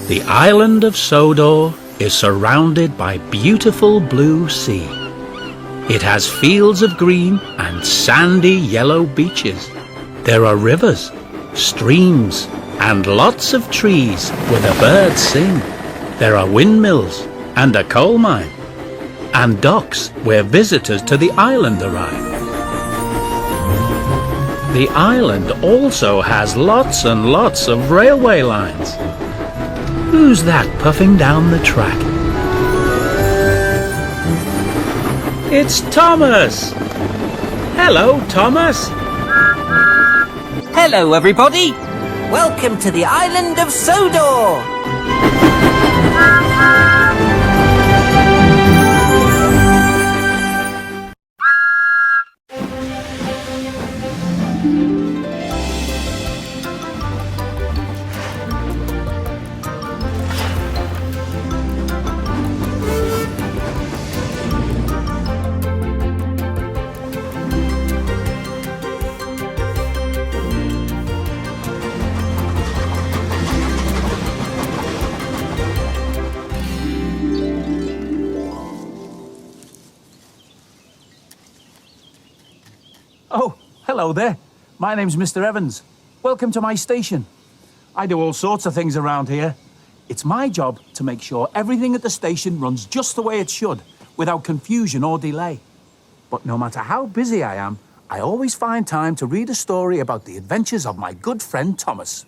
The island of Sodor is surrounded by beautiful blue sea. It has fields of green and sandy yellow beaches. There are rivers, streams, and lots of trees where the birds sing. There are windmills and a coal mine, and docks where visitors to the island arrive. The island also has lots and lots of railway lines. Who's that puffing down the track? It's Thomas! Hello, Thomas! Hello, everybody! Welcome to the island of Sodor! Oh, hello there. My name's Mr. Evans. Welcome to my station. I do all sorts of things around here. It's my job to make sure everything at the station runs just the way it should, without confusion or delay. But no matter how busy I am, I always find time to read a story about the adventures of my good friend Thomas.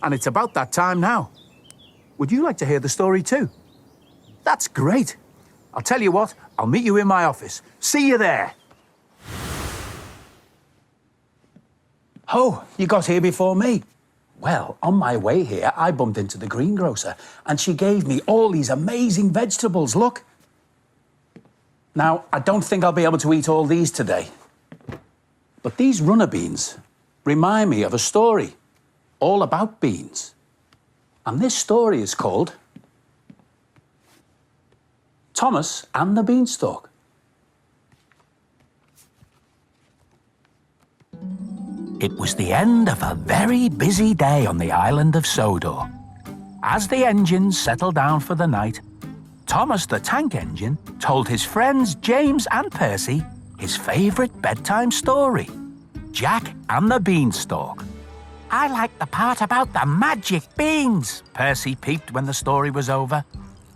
And it's about that time now. Would you like to hear the story too? That's great. I'll tell you what, I'll meet you in my office. See you there. Oh, you got here before me. Well, on my way here, I bumped into the greengrocer, and she gave me all these amazing vegetables, look. Now, I don't think I'll be able to eat all these today. But these runner beans remind me of a story all about beans. And this story is called Thomas and the Beanstalk. It was the end of a very busy day on the island of Sodor. As the engines settled down for the night, Thomas the tank engine told his friends James and Percy his favourite bedtime story, Jack and the Beanstalk. I like the part about the magic beans, Percy peeped when the story was over.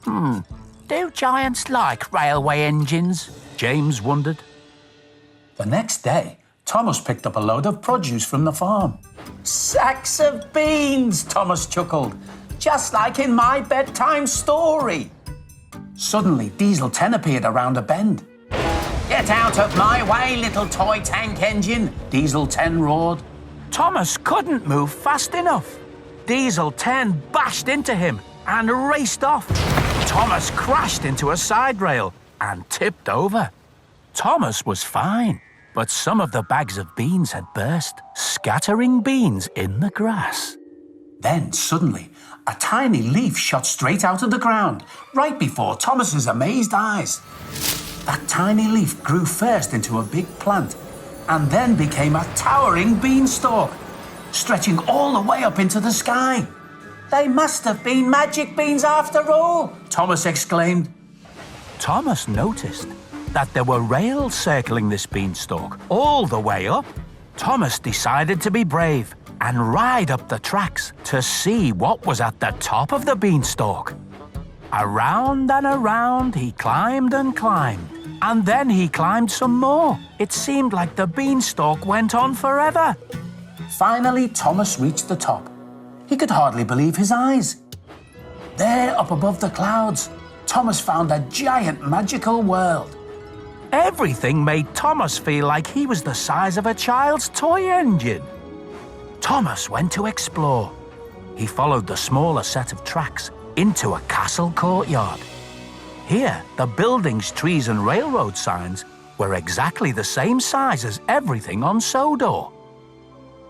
Do giants like railway engines? James wondered. The next day, Thomas picked up a load of produce from the farm. Sacks of beans, Thomas chuckled, just like in my bedtime story. Suddenly, Diesel 10 appeared around a bend. Get out of my way, little toy tank engine, Diesel 10 roared. Thomas couldn't move fast enough. Diesel 10 bashed into him and raced off. Thomas crashed into a side rail and tipped over. Thomas was fine, but some of the bags of beans had burst, scattering beans in the grass. Then, suddenly, a tiny leaf shot straight out of the ground, right before Thomas's amazed eyes. That tiny leaf grew first into a big plant, and then became a towering beanstalk, stretching all the way up into the sky. They must have been magic beans after all, Thomas exclaimed. Thomas noticed that there were rails circling this beanstalk all the way up. Thomas decided to be brave and ride up the tracks to see what was at the top of the beanstalk. Around and around he climbed and climbed, and then he climbed some more. It seemed like the beanstalk went on forever. Finally, Thomas reached the top. He could hardly believe his eyes. There, up above the clouds, Thomas found a giant magical world. Everything made Thomas feel like he was the size of a child's toy engine. Thomas went to explore. He followed the smaller set of tracks into a castle courtyard. Here, the buildings, trees and railroad signs were exactly the same size as everything on Sodor.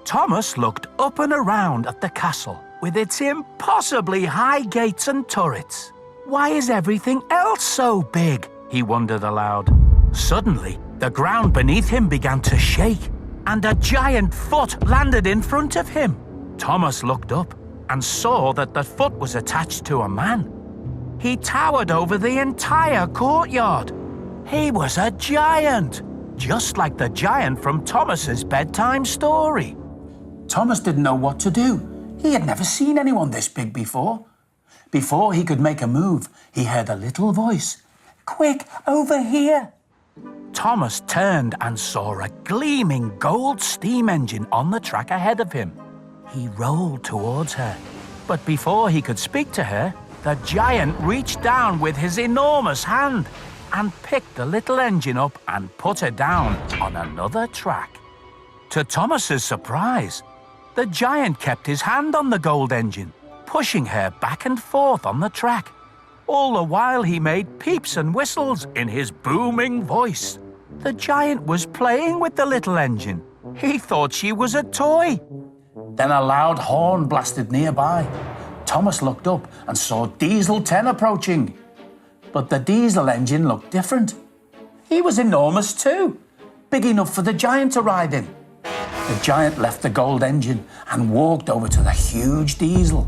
Thomas looked up and around at the castle with its impossibly high gates and turrets. Why is everything else so big? He wondered aloud. Suddenly, the ground beneath him began to shake, and a giant foot landed in front of him. Thomas looked up and saw that the foot was attached to a man. He towered over the entire courtyard. He was a giant, just like the giant from Thomas's bedtime story. Thomas didn't know what to do. He had never seen anyone this big before. Before he could make a move, he heard a little voice. "Quick, over here!" Thomas turned and saw a gleaming gold steam engine on the track ahead of him. He rolled towards her, but before he could speak to her, the giant reached down with his enormous hand and picked the little engine up and put her down on another track. To Thomas's surprise, the giant kept his hand on the gold engine, pushing her back and forth on the track. All the while he made peeps and whistles in his booming voice. The giant was playing with the little engine. He thought she was a toy. Then a loud horn blasted nearby. Thomas looked up and saw Diesel 10 approaching. But the diesel engine looked different. He was enormous too, big enough for the giant to ride in. The giant left the gold engine and walked over to the huge diesel.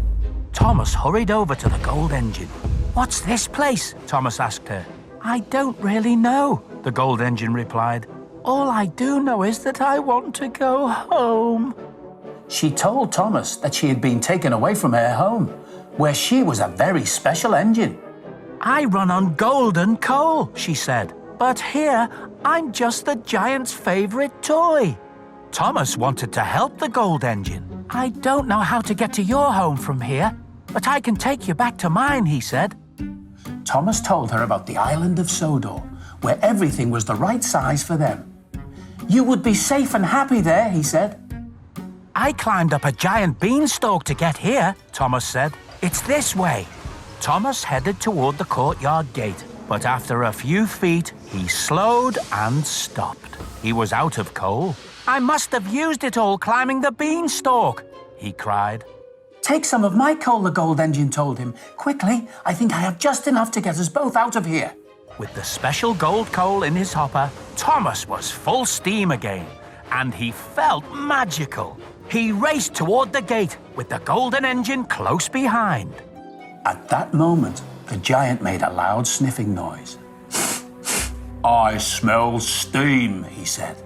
Thomas hurried over to the gold engine. "What's this place?" Thomas asked her. "I don't really know," the gold engine replied. "All I do know is that I want to go home." She told Thomas that she had been taken away from her home, where she was a very special engine. "I run on gold and coal," she said, "but here I'm just the giant's favorite toy." Thomas wanted to help the gold engine. "I don't know how to get to your home from here, but I can take you back to mine," he said. Thomas told her about the island of Sodor, where everything was the right size for them. "You would be safe and happy there," he said. "I climbed up a giant beanstalk to get here," Thomas said. "It's this way." Thomas headed toward the courtyard gate, but after a few feet, he slowed and stopped. He was out of coal. "I must have used it all climbing the beanstalk," he cried. "Take some of my coal," the gold engine told him. "Quickly, I think I have just enough to get us both out of here." With the special gold coal in his hopper, Thomas was full steam again, and he felt magical. He raced toward the gate with the golden engine close behind. At that moment, the giant made a loud sniffing noise. "I smell steam," he said.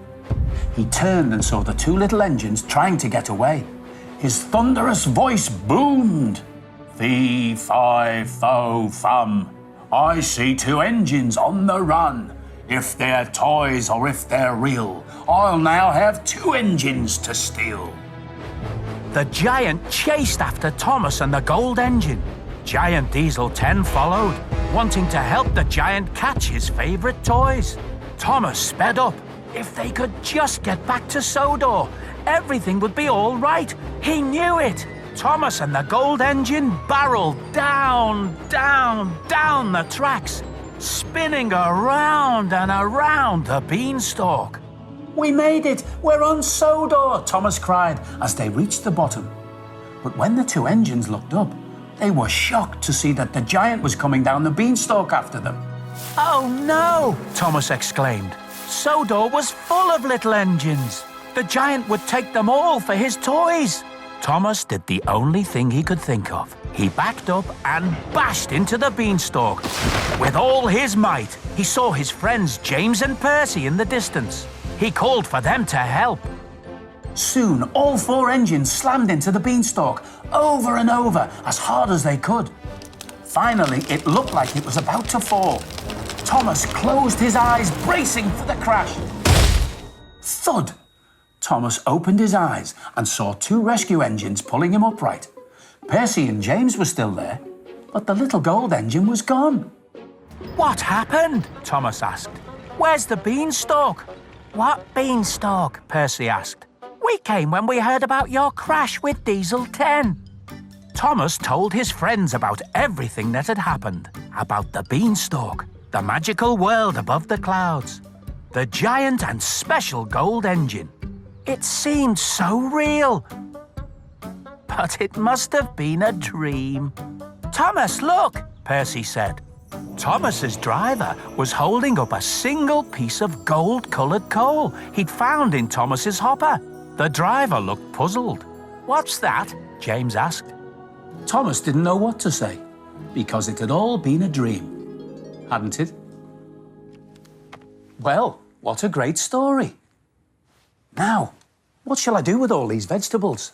He turned and saw the two little engines trying to get away. His thunderous voice boomed. "Fee, fi, fo, fum. I see two engines on the run. If they're toys or if they're real, I'll now have two engines to steal." The giant chased after Thomas and the gold engine. Giant Diesel 10 followed, wanting to help the giant catch his favorite toys. Thomas sped up. If they could just get back to Sodor, everything would be all right. He knew it. Thomas and the gold engine barreled down, down, down the tracks, spinning around and around the beanstalk. "We made it! We're on Sodor!" Thomas cried as they reached the bottom. But when the two engines looked up, they were shocked to see that the giant was coming down the beanstalk after them. "Oh no!" Thomas exclaimed. Sodor was full of little engines. The giant would take them all for his toys. Thomas did the only thing he could think of. He backed up and bashed into the beanstalk. With all his might, he saw his friends James and Percy in the distance. He called for them to help. Soon, all four engines slammed into the beanstalk, over and over, as hard as they could. Finally, it looked like it was about to fall. Thomas closed his eyes, bracing for the crash. Thud! Thomas opened his eyes and saw two rescue engines pulling him upright. Percy and James were still there, but the little gold engine was gone. "What happened?" Thomas asked. "Where's the beanstalk?" "What beanstalk?" Percy asked. "We came when we heard about your crash with Diesel 10. Thomas told his friends about everything that had happened, about the beanstalk, the magical world above the clouds, the giant and special gold engine. It seemed so real. But it must have been a dream. "Thomas, look," Percy said. Thomas's driver was holding up a single piece of gold-coloured coal he'd found in Thomas's hopper. The driver looked puzzled. "What's that?" James asked. Thomas didn't know what to say, because it had all been a dream, hadn't it? Well, what a great story. Now, what shall I do with all these vegetables?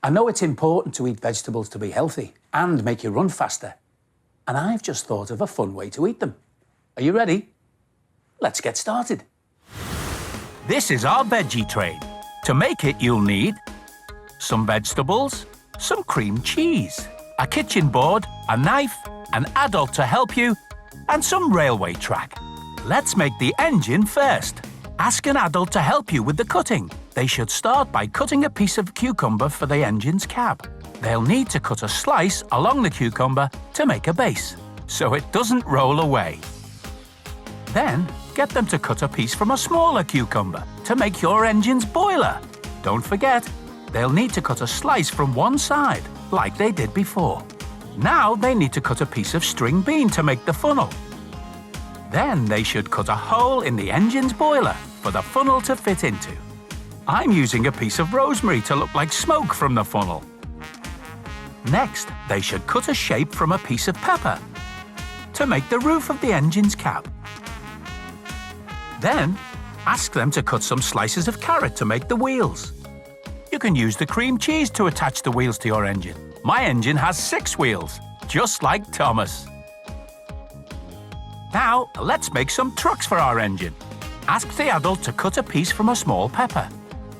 I know it's important to eat vegetables to be healthy and make you run faster. And I've just thought of a fun way to eat them. Are you ready? Let's get started. This is our veggie train. To make it, you'll need some vegetables, some cream cheese, a kitchen board, a knife, an adult to help you, and some railway track. Let's make the engine first. Ask an adult to help you with the cutting. They should start by cutting a piece of cucumber for the engine's cab. They'll need to cut a slice along the cucumber to make a base, so it doesn't roll away. Then, get them to cut a piece from a smaller cucumber to make your engine's boiler. Don't forget, they'll need to cut a slice from one side, like they did before. Now they need to cut a piece of string bean to make the funnel. Then they should cut a hole in the engine's boiler for the funnel to fit into. I'm using a piece of rosemary to look like smoke from the funnel. Next, they should cut a shape from a piece of pepper to make the roof of the engine's cab. Then, ask them to cut some slices of carrot to make the wheels. You can use the cream cheese to attach the wheels to your engine. My engine has 6 wheels, just like Thomas. Now, let's make some trucks for our engine. Ask the adult to cut a piece from a small pepper.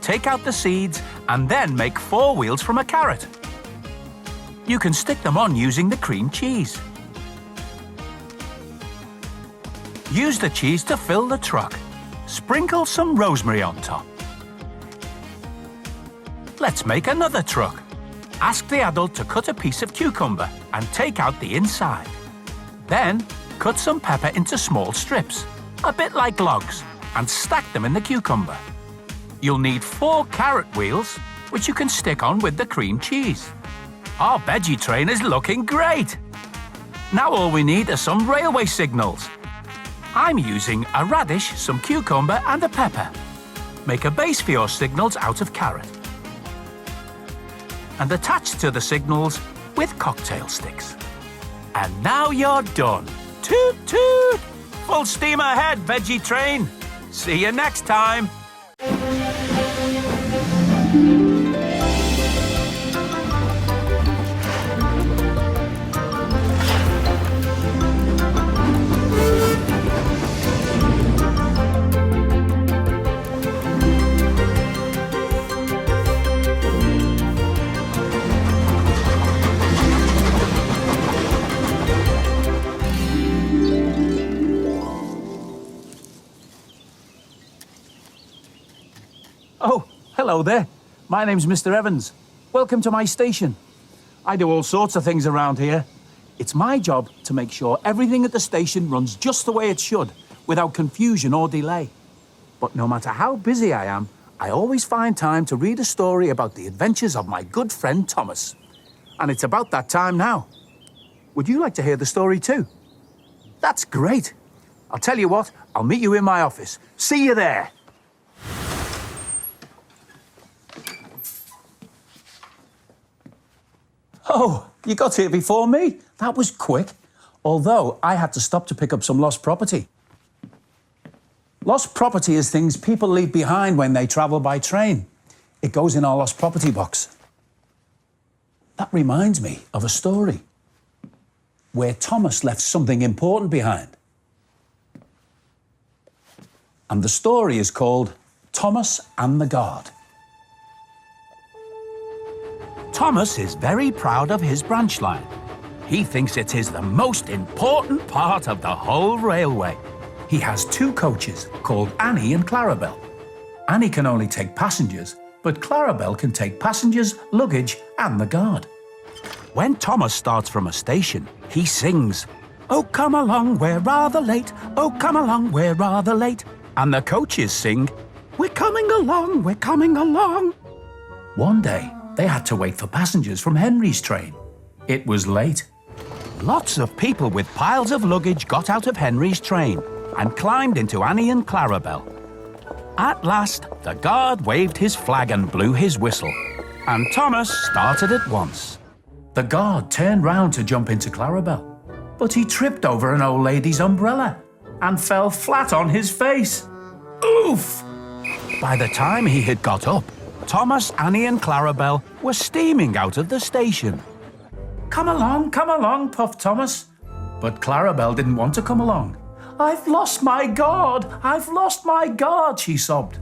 Take out the seeds and then make 4 wheels from a carrot. You can stick them on using the cream cheese. Use the cheese to fill the truck. Sprinkle some rosemary on top. Let's make another truck. Ask the adult to cut a piece of cucumber and take out the inside. Then, cut some pepper into small strips, a bit like logs, and stack them in the cucumber. You'll need 4 carrot wheels, which you can stick on with the cream cheese. Our veggie train is looking great! Now all we need are some railway signals. I'm using a radish, some cucumber and a pepper. Make a base for your signals out of carrot. And attach to the signals with cocktail sticks. And now you're done. Toot toot! Full steam ahead, veggie train! See you next time! Oh, hello there. My name's Mr. Evans. Welcome to my station. I do all sorts of things around here. It's my job to make sure everything at the station runs just the way it should, without confusion or delay. But no matter how busy I am, I always find time to read a story about the adventures of my good friend Thomas. And it's about that time now. Would you like to hear the story too? That's great. I'll tell you what, I'll meet you in my office. See you there. Oh, you got here before me? That was quick. Although I had to stop to pick up some lost property. Lost property is things people leave behind when they travel by train. It goes in our lost property box. That reminds me of a story where Thomas left something important behind. And the story is called Thomas and the Guard. Thomas is very proud of his branch line. He thinks it is the most important part of the whole railway. He has 2 coaches called Annie and Clarabelle. Annie can only take passengers, but Clarabelle can take passengers, luggage and the guard. When Thomas starts from a station, he sings, "Oh, come along, we're rather late. Oh, come along, we're rather late." And the coaches sing, "We're coming along, we're coming along." One day, they had to wait for passengers from Henry's train. It was late. Lots of people with piles of luggage got out of Henry's train and climbed into Annie and Clarabel. At last, the guard waved his flag and blew his whistle, and Thomas started at once. The guard turned round to jump into Clarabel, but he tripped over an old lady's umbrella and fell flat on his face. Oof! By the time he had got up, Thomas, Annie and Clarabel were steaming out of the station. Come along, puffed Thomas. But Clarabel didn't want to come along. "I've lost my guard, I've lost my guard," she sobbed.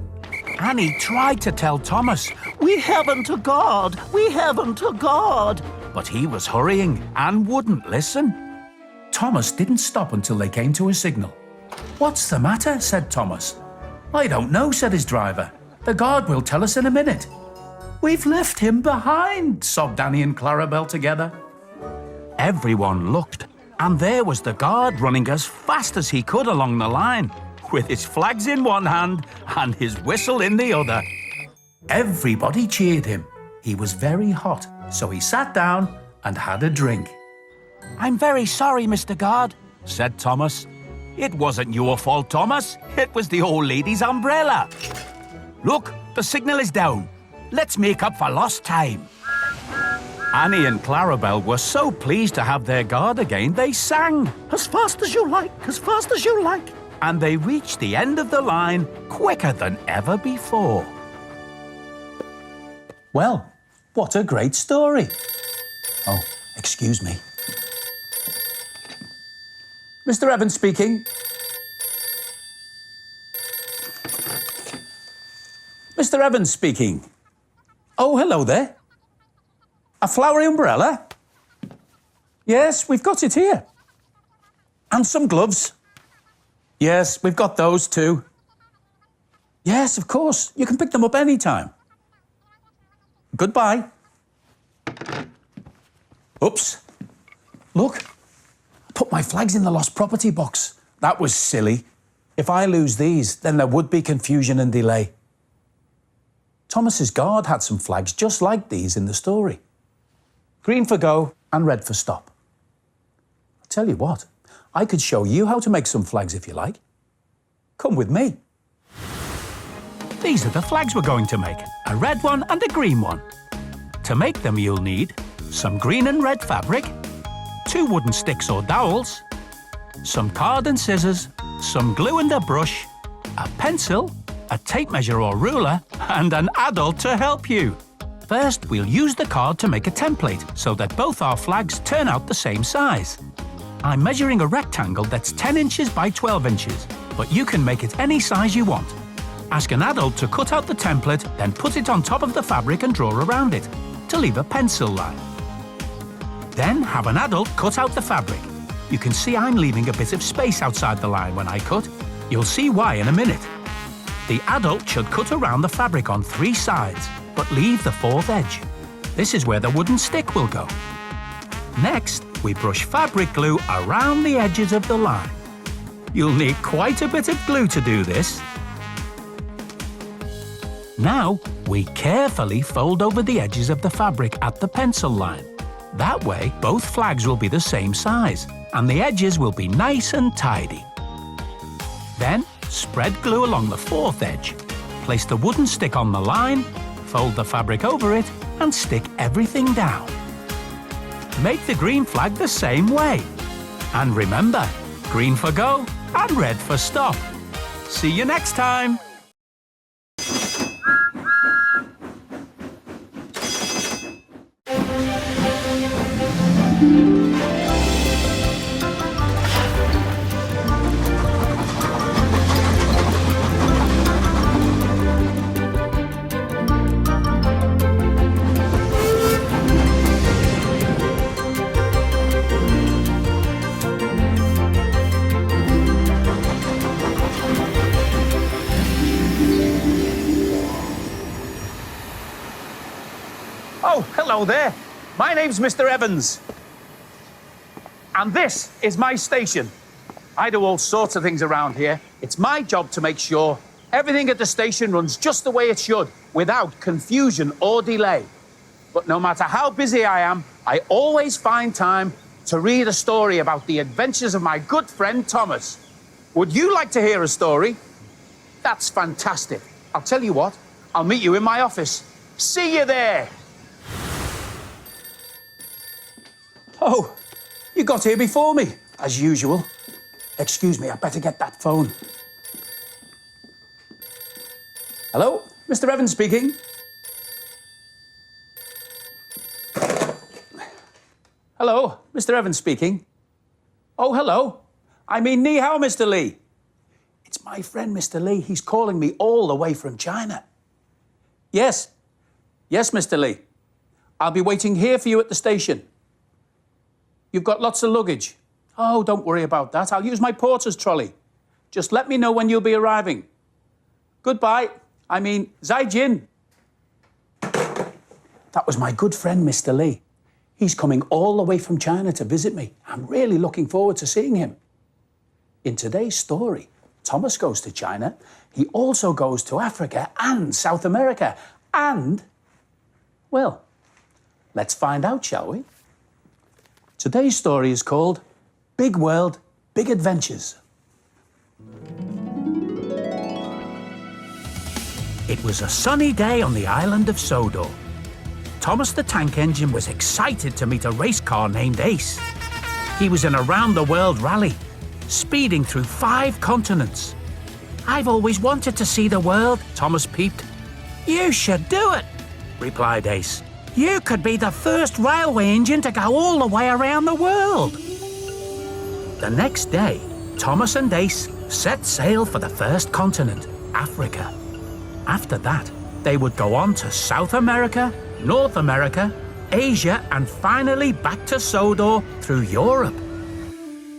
Annie tried to tell Thomas, "We haven't a guard, we haven't a guard." But he was hurrying and wouldn't listen. Thomas didn't stop until they came to a signal. "What's the matter?" said Thomas. "I don't know," said his driver. "The guard will tell us in a minute." "We've left him behind," sobbed Annie and Clarabel together. Everyone looked, and there was the guard running as fast as he could along the line, with his flags in one hand and his whistle in the other. Everybody cheered him. He was very hot, so he sat down and had a drink. "I'm very sorry, Mr. Guard," said Thomas. "It wasn't your fault, Thomas. It was the old lady's umbrella. Look, the signal is down. Let's make up for lost time." Annie and Clarabel were so pleased to have their guard again, they sang, "As fast as you like, as fast as you like." And they reached the end of the line quicker than ever before. Well, what a great story. Oh, excuse me. Mr. Evans speaking. Mr. Evans speaking. Oh, hello there. A flowery umbrella? Yes, we've got it here. And some gloves? Yes, we've got those too. Yes, of course. You can pick them up any time. Goodbye. Oops. Look, I put my flags in the lost property box. That was silly. If I lose these, then there would be confusion and delay. Thomas's guard had some flags just like these in the story. Green for go and red for stop. I'll tell you what, I could show you how to make some flags if you like. Come with me. These are the flags we're going to make, a red one and a green one. To make them, you'll need some green and red fabric, 2 wooden sticks or dowels, some card and scissors, some glue and a brush, a pencil, a tape measure or ruler, and an adult to help you. First, we'll use the card to make a template so that both our flags turn out the same size. I'm measuring a rectangle that's 10 inches by 12 inches, but you can make it any size you want. Ask an adult to cut out the template, then put it on top of the fabric and draw around it, to leave a pencil line. Then have an adult cut out the fabric. You can see I'm leaving a bit of space outside the line when I cut. You'll see why in a minute. The adult should cut around the fabric on 3 sides, but leave the 4th edge. This is where the wooden stick will go. Next, we brush fabric glue around the edges of the line. You'll need quite a bit of glue to do this. Now, we carefully fold over the edges of the fabric at the pencil line. That way, both flags will be the same size, and the edges will be nice and tidy. Then, spread glue along the 4th edge. Place the wooden stick on the line, fold the fabric over it, and stick everything down. Make the green flag the same way. And remember, green for go and red for stop. See you next time! Oh, hello there. My name's Mr. Evans. And this is my station. I do all sorts of things around here. It's my job to make sure everything at the station runs just the way it should, without confusion or delay. But no matter how busy I am, I always find time to read a story about the adventures of my good friend Thomas. Would you like to hear a story? That's fantastic. I'll tell you what, I'll meet you in my office. See you there. Oh, you got here before me, as usual. Excuse me, I better get that phone. Hello, Mr. Evans speaking. Hello, Mr. Evans speaking. Oh, hello. I mean, ni hao, Mr. Lee. It's my friend, Mr. Lee. He's calling me all the way from China. Yes. Yes, Mr. Lee. I'll be waiting here for you at the station. You've got lots of luggage. Oh, don't worry about that. I'll use my porter's trolley. Just let me know when you'll be arriving. Goodbye. I mean, zai jin. That was my good friend, Mr. Lee. He's coming all the way from China to visit me. I'm really looking forward to seeing him. In today's story, Thomas goes to China. He also goes to Africa and South America. And, well, let's find out, shall we? Today's story is called Big World, Big Adventures. It was a sunny day on the island of Sodor. Thomas the Tank Engine was excited to meet a race car named Ace. He was in a round-the-world rally, speeding through 5 continents. "I've always wanted to see the world," Thomas peeped. "You should do it," replied Ace. "You could be the first railway engine to go all the way around the world." The next day, Thomas and Ace set sail for the first continent, Africa. After that, they would go on to South America, North America, Asia, and finally back to Sodor through Europe.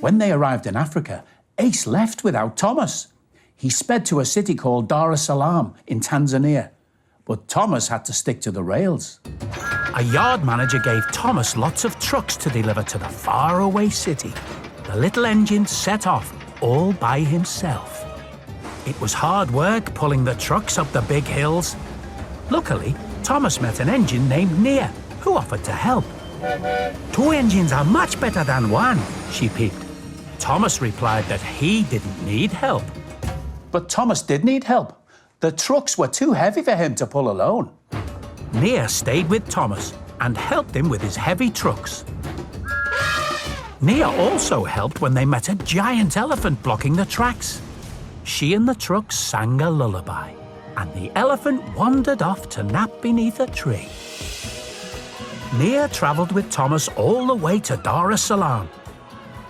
When they arrived in Africa, Ace left without Thomas. He sped to a city called Dar es Salaam in Tanzania. But Thomas had to stick to the rails. A yard manager gave Thomas lots of trucks to deliver to the faraway city. The little engine set off all by himself. It was hard work pulling the trucks up the big hills. Luckily, Thomas met an engine named Nia, who offered to help. "2 engines are much better than 1, she peeped. Thomas replied that he didn't need help. But Thomas did need help. The trucks were too heavy for him to pull alone. Nia stayed with Thomas and helped him with his heavy trucks. Nia also helped when they met a giant elephant blocking the tracks. She and the trucks sang a lullaby, and the elephant wandered off to nap beneath a tree. Nia travelled with Thomas all the way to Dar es Salaam.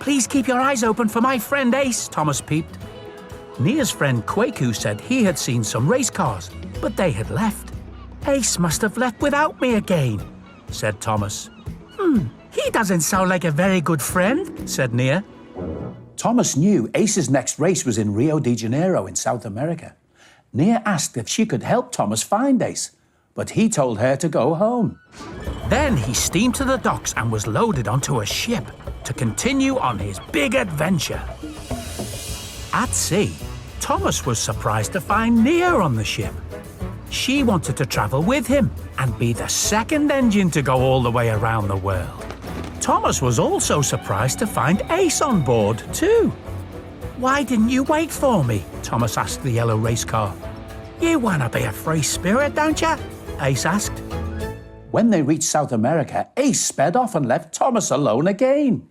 "Please keep your eyes open for my friend Ace," Thomas peeped. Nia's friend Kwaku said he had seen some race cars, but they had left. "Ace must have left without me again," said Thomas. He doesn't sound like a very good friend," said Nia. Thomas knew Ace's next race was in Rio de Janeiro in South America. Nia asked if she could help Thomas find Ace, but he told her to go home. Then he steamed to the docks and was loaded onto a ship to continue on his big adventure. At sea, Thomas was surprised to find Nia on the ship. She wanted to travel with him and be the second engine to go all the way around the world. Thomas was also surprised to find Ace on board, too. "Why didn't you wait for me?" Thomas asked the yellow race car. "You want to be a free spirit, don't you?" Ace asked. When they reached South America, Ace sped off and left Thomas alone again.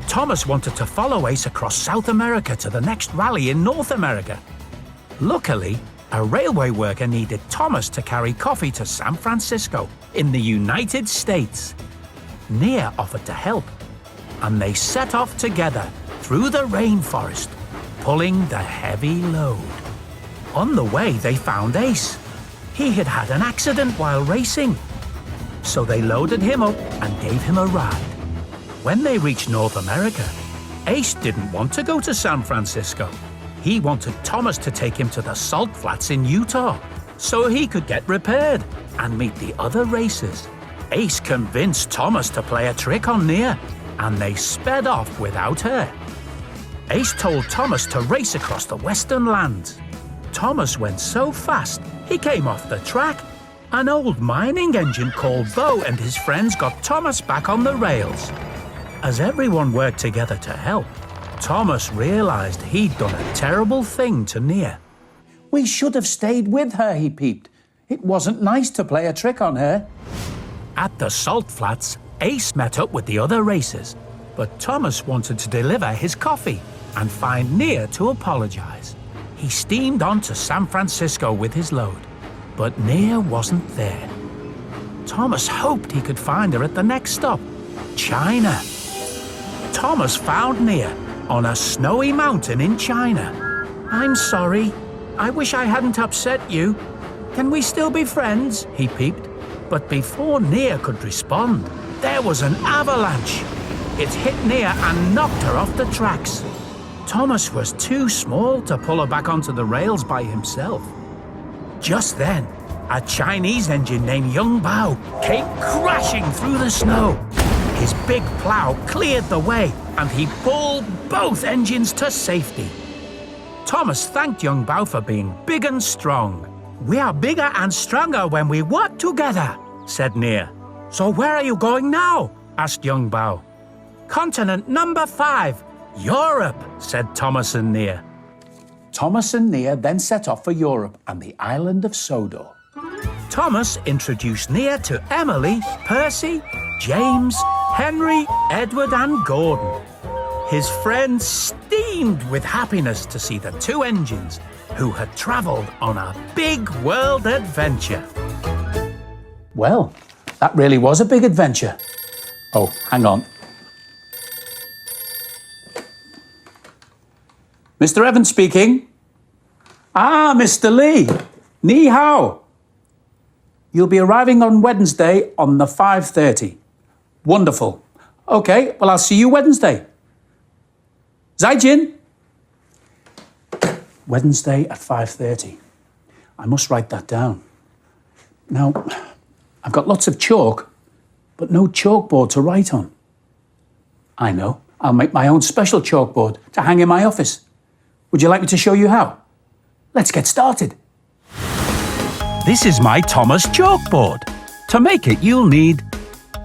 Thomas wanted to follow Ace across South America to the next rally in North America. Luckily, a railway worker needed Thomas to carry coffee to San Francisco in the United States. Nia offered to help, and they set off together through the rainforest, pulling the heavy load. On the way, they found Ace. He had had an accident while racing, so they loaded him up and gave him a ride. When they reached North America, Ace didn't want to go to San Francisco. He wanted Thomas to take him to the salt flats in Utah so he could get repaired and meet the other racers. Ace convinced Thomas to play a trick on Nia, and they sped off without her. Ace told Thomas to race across the western lands. Thomas went so fast, he came off the track. An old mining engine called Bo and his friends got Thomas back on the rails. As everyone worked together to help, Thomas realized he'd done a terrible thing to Nia. We should have stayed with her, he peeped. It wasn't nice to play a trick on her. At the salt flats, Ace met up with the other racers, but Thomas wanted to deliver his coffee and find Nia to apologize. He steamed on to San Francisco with his load, but Nia wasn't there. Thomas hoped he could find her at the next stop, China. Thomas found Nia on a snowy mountain in China. "I'm sorry. I wish I hadn't upset you. Can we still be friends?" he peeped. But before Nia could respond, there was an avalanche. It hit Nia and knocked her off the tracks. Thomas was too small to pull her back onto the rails by himself. Just then, a Chinese engine named Young Bao came crashing through the snow. His big plow cleared the way, and he pulled both engines to safety. Thomas thanked Young Bao for being big and strong. "We are bigger and stronger when we work together," said Nia. "So where are you going now?" asked Young Bao. "Continent number 5, Europe," said Thomas and Nia. Thomas and Nia then set off for Europe and the island of Sodor. Thomas introduced Nia to Emily, Percy, James, Henry, Edward and Gordon. His friends steamed with happiness to see the two engines who had travelled on a big world adventure. Well, that really was a big adventure. Oh, hang on. Mr. Evans speaking. Ah, Mr. Lee. Ni hao. You'll be arriving on Wednesday on the 5:30. Wonderful. Okay, well, I'll see you Wednesday. Zaijin. Wednesday at 5:30. I must write that down. Now, I've got lots of chalk, but no chalkboard to write on. I know. I'll make my own special chalkboard to hang in my office. Would you like me to show you how? Let's get started. This is my Thomas chalkboard. To make it, you'll need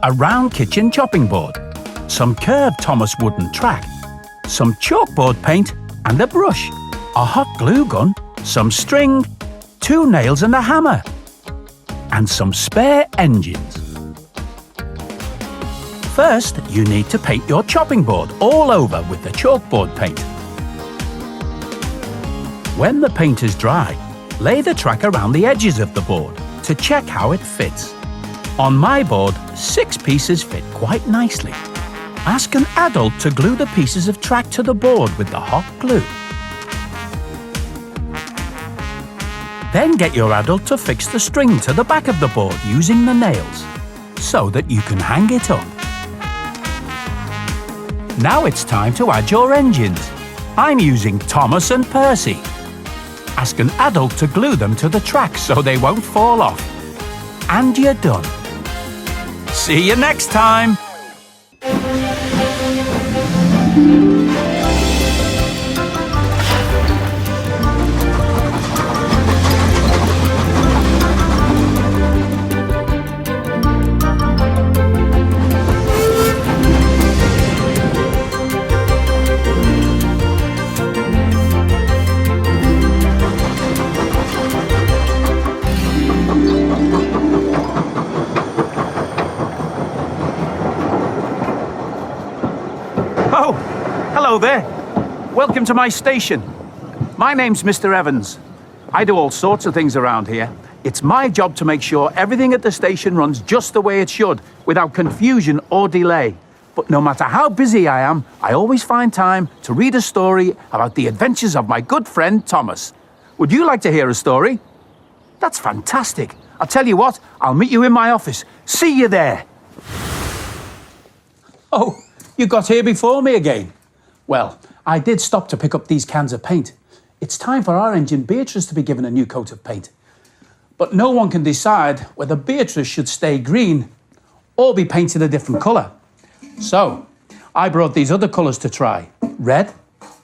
a round kitchen chopping board, some curved Thomas wooden track, some chalkboard paint and a brush, a hot glue gun, some string, 2 nails and a hammer, and some spare engines. First, you need to paint your chopping board all over with the chalkboard paint. When the paint is dry, lay the track around the edges of the board to check how it fits. On my board, 6 pieces fit quite nicely. Ask an adult to glue the pieces of track to the board with the hot glue. Then get your adult to fix the string to the back of the board using the nails, so that you can hang it up. Now it's time to add your engines. I'm using Thomas and Percy. Ask an adult to glue them to the track so they won't fall off. And you're done. See you next time! Oh, hello there. Welcome to my station. My name's Mr. Evans. I do all sorts of things around here. It's my job to make sure everything at the station runs just the way it should, without confusion or delay. But no matter how busy I am, I always find time to read a story about the adventures of my good friend Thomas. Would you like to hear a story? That's fantastic. I'll tell you what, I'll meet you in my office. See you there. Oh, you got here before me again. Well, I did stop to pick up these cans of paint. It's time for our engine Beatrice to be given a new coat of paint. But no one can decide whether Beatrice should stay green all be painted a different colour. So, I brought these other colours to try. Red,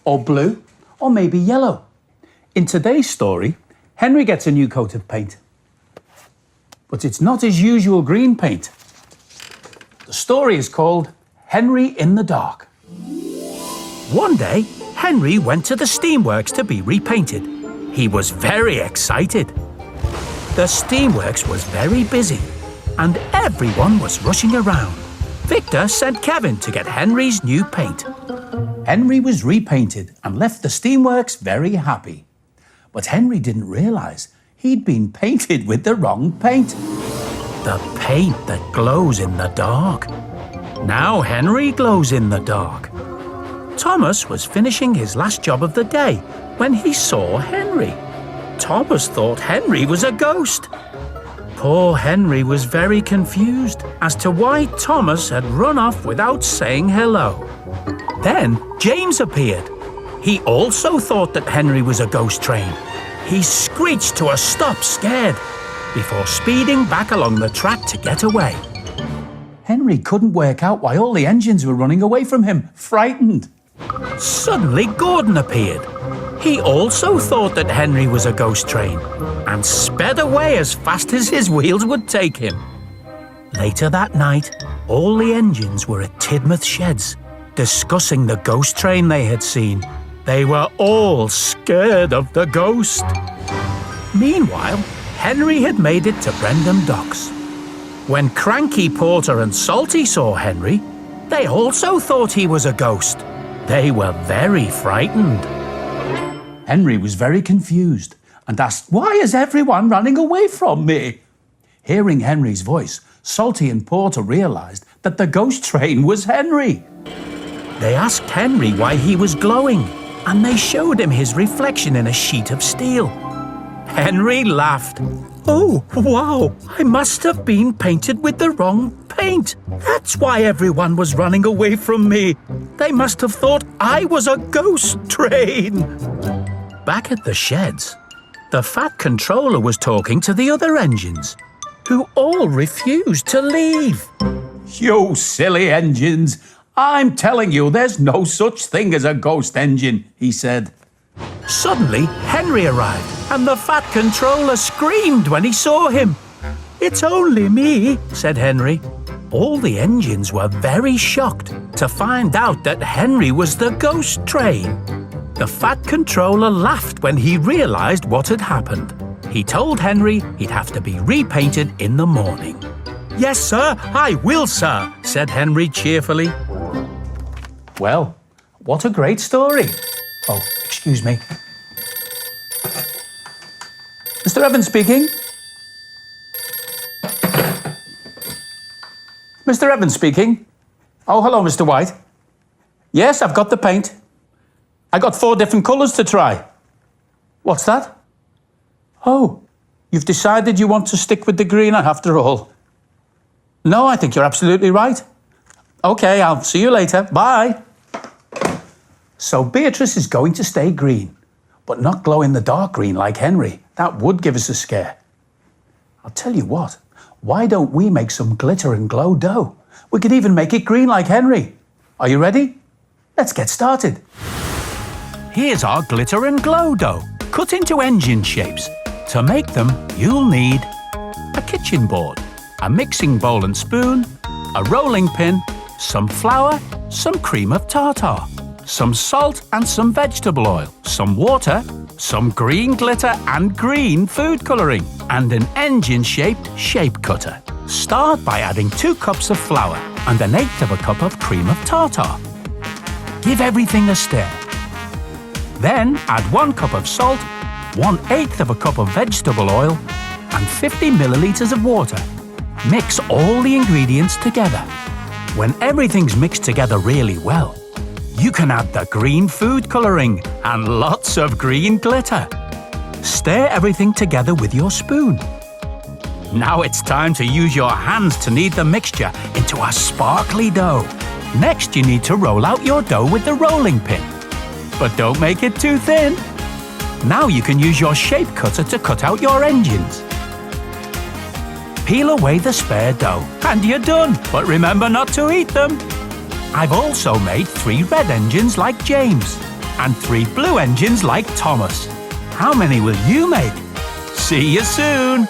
or blue, or maybe yellow. In today's story, Henry gets a new coat of paint. But it's not his usual green paint. The story is called Henry in the Dark. One day, Henry went to the steamworks to be repainted. He was very excited. The steamworks was very busy, and everyone was rushing around. Victor sent Kevin to get Henry's new paint. Henry was repainted and left the steamworks very happy. But Henry didn't realise he'd been painted with the wrong paint. The paint that glows in the dark. Now Henry glows in the dark. Thomas was finishing his last job of the day when he saw Henry. Thomas thought Henry was a ghost. Poor Henry was very confused as to why Thomas had run off without saying hello. Then James appeared. He also thought that Henry was a ghost train. He screeched to a stop, scared, before speeding back along the track to get away. Henry couldn't work out why all the engines were running away from him, frightened. Suddenly Gordon appeared. He also thought that Henry was a ghost train and sped away as fast as his wheels would take him. Later that night, all the engines were at Tidmouth Sheds, discussing the ghost train they had seen. They were all scared of the ghost. Meanwhile, Henry had made it to Brendam Docks. When Cranky, Porter and Salty saw Henry, they also thought he was a ghost. They were very frightened. Henry was very confused and asked, "Why is everyone running away from me?" Hearing Henry's voice, Salty and Porter realised that the ghost train was Henry. They asked Henry why he was glowing, and they showed him his reflection in a sheet of steel. Henry laughed. "Oh, wow, I must have been painted with the wrong paint. That's why everyone was running away from me. They must have thought I was a ghost train." Back at the sheds, the Fat Controller was talking to the other engines, who all refused to leave. "You silly engines! I'm telling you, there's no such thing as a ghost engine," he said. Suddenly, Henry arrived, and the Fat Controller screamed when he saw him. "It's only me," said Henry. All the engines were very shocked to find out that Henry was the ghost train. The Fat Controller laughed when he realised what had happened. He told Henry he'd have to be repainted in the morning. "Yes, sir, I will, sir," said Henry cheerfully. Well, what a great story. Oh, excuse me. Mr. Evans speaking. Mr. Evans speaking. Oh, hello, Mr. White. Yes, I've got the paint. I got 4 different colours to try. What's that? Oh, you've decided you want to stick with the green after all. No, I think you're absolutely right. Okay, I'll see you later. Bye. So Beatrice is going to stay green, but not glow in the dark green like Henry. That would give us a scare. I'll tell you what, why don't we make some glitter and glow dough? We could even make it green like Henry. Are you ready? Let's get started. Here's our glitter and glow dough, cut into engine shapes. To make them, you'll need a kitchen board, a mixing bowl and spoon, a rolling pin, some flour, some cream of tartar, some salt and some vegetable oil, some water, some green glitter and green food colouring, and an engine-shaped shape cutter. Start by adding 2 cups of flour and 1/8 of a cup of cream of tartar. Give everything a stir. Then add 1 cup of salt, 1/8 of a cup of vegetable oil, and 50 millilitres of water. Mix all the ingredients together. When everything's mixed together really well, you can add the green food colouring and lots of green glitter. Stir everything together with your spoon. Now it's time to use your hands to knead the mixture into a sparkly dough. Next, you need to roll out your dough with the rolling pin. But don't make it too thin. Now you can use your shape cutter to cut out your engines. peel away the spare dough, and you're done. But remember not to eat them. I've also made 3 red engines like James, and 3 blue engines like Thomas. How many will you make? See you soon!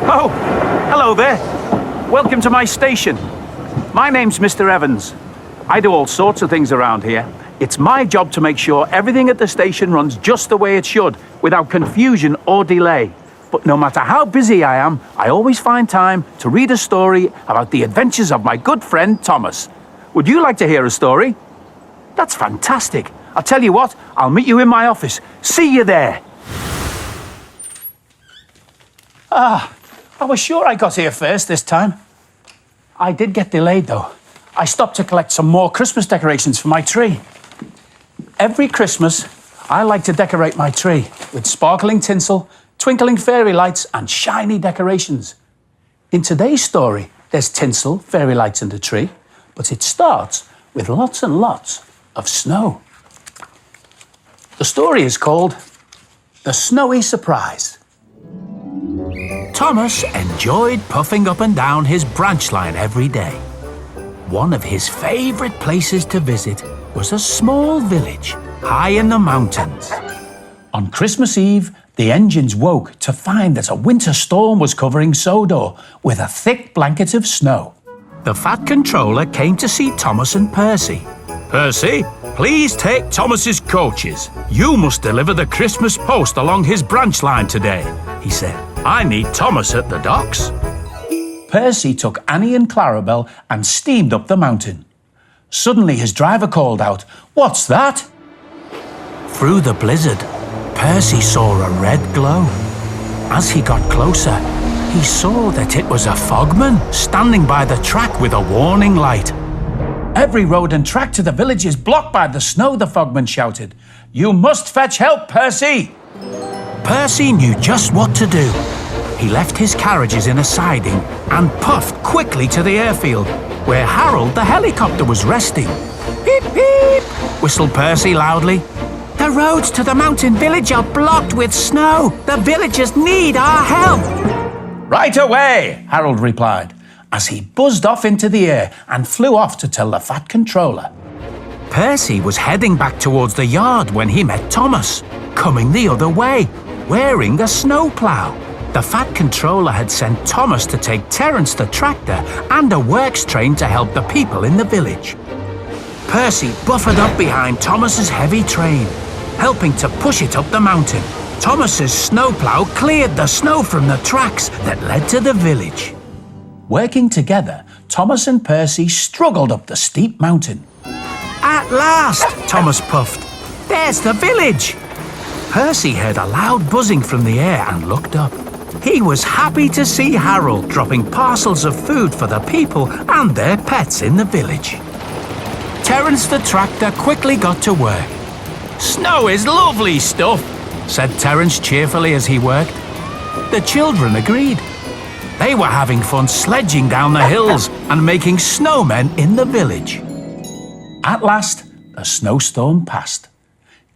Oh, hello there. Welcome to my station. My name's Mr. Evans. I do all sorts of things around here. It's my job to make sure everything at the station runs just the way it should, without confusion or delay. But no matter how busy I am, I always find time to read a story about the adventures of my good friend Thomas. Would you like to hear a story? That's fantastic. I'll tell you what, I'll meet you in my office. See you there. I was sure I got here first this time. I did get delayed though. I stopped to collect some more Christmas decorations for my tree. Every Christmas, I like to decorate my tree with sparkling tinsel, twinkling fairy lights and shiny decorations. In today's story, there's tinsel, fairy lights and a tree, but it starts with lots and lots of snow. The story is called The Snowy Surprise. Thomas enjoyed puffing up and down his branch line every day. One of his favourite places to visit was a small village high in the mountains. On Christmas Eve, the engines woke to find that a winter storm was covering Sodor with a thick blanket of snow. The Fat Controller came to see Thomas and Percy. "Percy, please take Thomas's coaches. You must deliver the Christmas post along his branch line today," he said. "I need Thomas at the docks." Percy took Annie and Clarabelle and steamed up the mountain. Suddenly his driver called out, "What's that?" Through the blizzard, Percy saw a red glow. As he got closer, he saw that it was a fogman standing by the track with a warning light. "Every road and track to the village is blocked by the snow," the fogman shouted. "You must fetch help, Percy!" Percy knew just what to do. He left his carriages in a siding and puffed quickly to the airfield, where Harold the helicopter was resting. "Beep, beep," whistled Percy loudly. "The roads to the mountain village are blocked with snow. The villagers need our help." "Right away," Harold replied, as he buzzed off into the air and flew off to tell the Fat Controller. Percy was heading back towards the yard when he met Thomas, coming the other way, wearing a snowplow. The Fat Controller had sent Thomas to take Terence the tractor and a works train to help the people in the village. Percy buffered up behind Thomas's heavy train, helping to push it up the mountain. Thomas's snowplow cleared the snow from the tracks that led to the village. Working together, Thomas and Percy struggled up the steep mountain. "At last," Thomas puffed. "There's the village." Percy heard a loud buzzing from the air and looked up. He was happy to see Harold dropping parcels of food for the people and their pets in the village. Terence the tractor quickly got to work. "Snow is lovely stuff," said Terence cheerfully as he worked. The children agreed. They were having fun sledging down the hills and making snowmen in the village. At last, the snowstorm passed.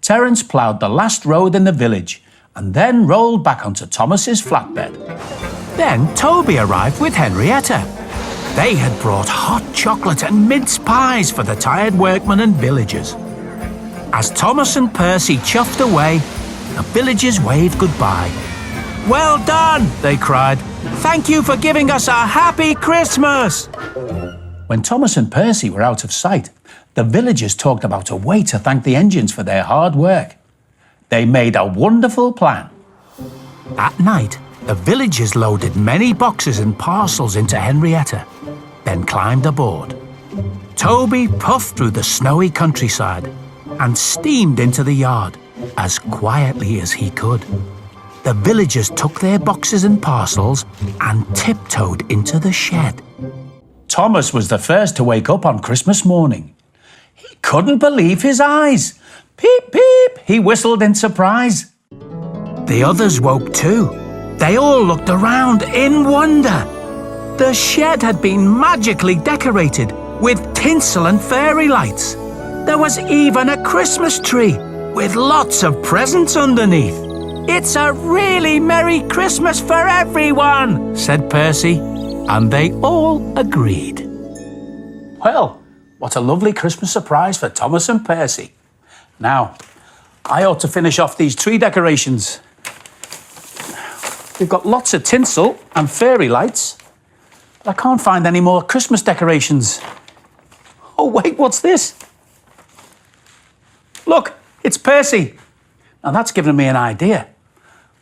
Terence ploughed the last road in the village and then rolled back onto Thomas's flatbed. Then Toby arrived with Henrietta. They had brought hot chocolate and mince pies for the tired workmen and villagers. As Thomas and Percy chuffed away, the villagers waved goodbye. "Well done," they cried. "Thank you for giving us a happy Christmas." When Thomas and Percy were out of sight, the villagers talked about a way to thank the engines for their hard work. They made a wonderful plan. At night, the villagers loaded many boxes and parcels into Henrietta, then climbed aboard. Toby puffed through the snowy countryside and steamed into the yard as quietly as he could. the villagers took their boxes and parcels and tiptoed into the shed. Thomas was the first to wake up on Christmas morning. He couldn't believe his eyes. Peep, peep, he whistled in surprise. The others woke too. They all looked around in wonder. The shed had been magically decorated with tinsel and fairy lights. There was even a Christmas tree with lots of presents underneath. "It's a really Merry Christmas for everyone," said Percy, and they all agreed. Well, what a lovely Christmas surprise for Thomas and Percy. Now, I ought to finish off these tree decorations. We've got lots of tinsel and fairy lights, but I can't find any more Christmas decorations. Oh, wait, what's this? Look, it's Percy. Now that's given me an idea.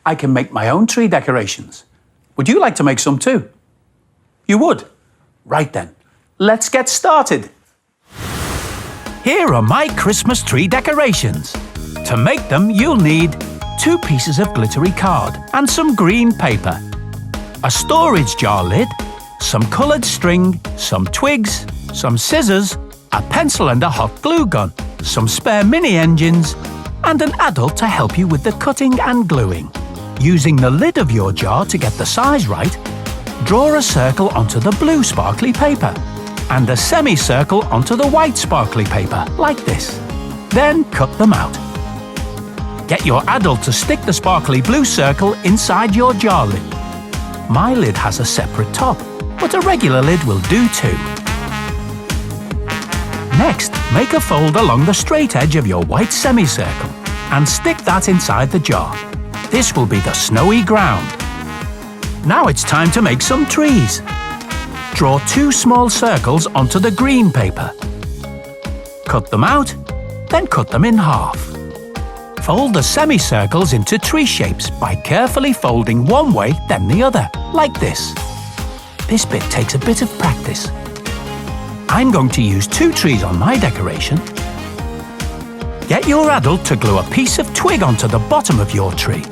I can make my own tree decorations. Would you like to make some too? You would? Right then, let's get started. Here are my Christmas tree decorations. To make them, you'll need 2 pieces of glittery card and some green paper, a storage jar lid, some coloured string, some twigs, some scissors, a pencil and a hot glue gun, some spare mini engines, and an adult to help you with the cutting and gluing. Using the lid of your jar to get the size right, draw a circle onto the blue sparkly paper and a semicircle onto the white sparkly paper, like this. Then cut them out. Get your adult to stick the sparkly blue circle inside your jar lid. My lid has a separate top, but a regular lid will do too. Next, make a fold along the straight edge of your white semicircle and stick that inside the jar. This will be the snowy ground. Now it's time to make some trees. Draw 2 small circles onto the green paper. Cut them out, then cut them in half. Fold the semicircles into tree shapes by carefully folding one way then the other, like this. This bit takes a bit of practice. I'm going to use 2 trees on my decoration. Get your adult to glue a piece of twig onto the bottom of your tree.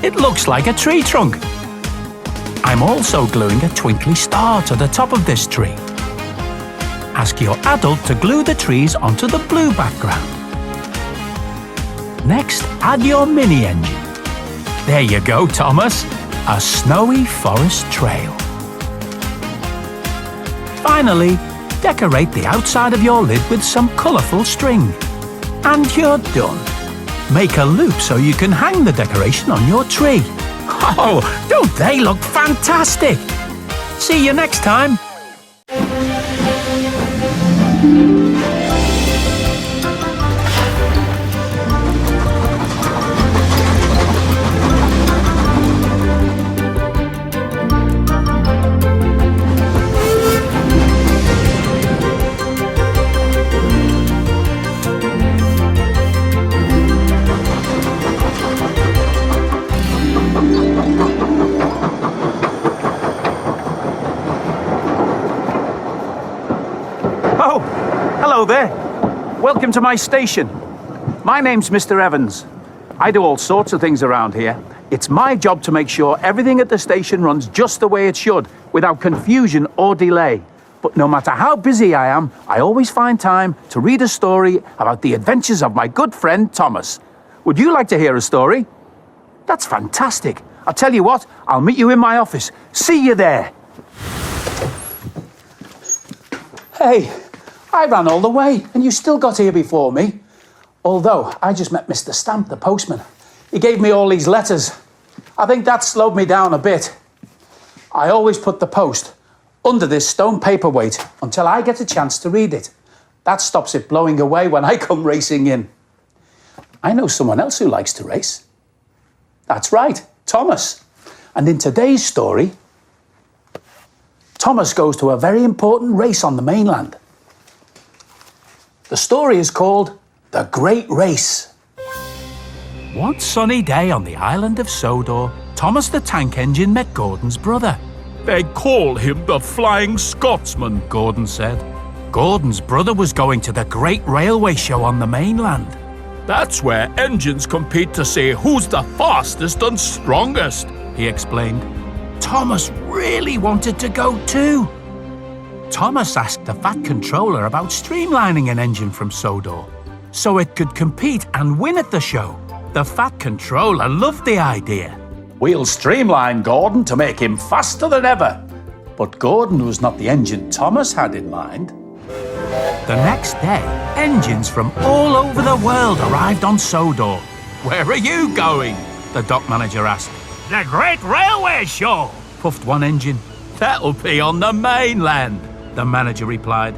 It looks like a tree trunk. I'm also gluing a twinkly star to the top of this tree. Ask your adult to glue the trees onto the blue background. Next, add your mini engine. There you go, Thomas. A snowy forest trail. Finally, decorate the outside of your lid with some colourful string. And you're done. Make a loop so you can hang the decoration on your tree. Oh, don't they look fantastic? See you next time. Oh, hello there. Welcome to my station. My name's Mr. Evans. I do all sorts of things around here. It's my job to make sure everything at the station runs just the way it should, without confusion or delay. But no matter how busy I am, I always find time to read a story about the adventures of my good friend Thomas. Would you like to hear a story? That's fantastic. I'll tell you what, I'll meet you in my office. See you there. Hey, I ran all the way and you still got here before me. Although I just met Mr. Stamp, the postman. He gave me all these letters. I think that slowed me down a bit. I always put the post under this stone paperweight until I get a chance to read it. That stops it blowing away when I come racing in. I know someone else who likes to race. That's right, Thomas. And in today's story, Thomas goes to a very important race on the mainland. The story is called The Great Race. One sunny day on the island of Sodor, Thomas the Tank Engine met Gordon's brother. They call him the Flying Scotsman, Gordon said. Gordon's brother was going to the great railway show on the mainland. That's where engines compete to see who's the fastest and strongest, he explained. Thomas really wanted to go too. Thomas asked the Fat Controller about streamlining an engine from Sodor so it could compete and win at the show. The Fat Controller loved the idea. We'll streamline Gordon to make him faster than ever. But Gordon was not the engine Thomas had in mind. The next day, engines from all over the world arrived on Sodor. "Where are you going?" the dock manager asked. "The Great Railway Show," puffed one engine. "That'll be on the mainland," the manager replied.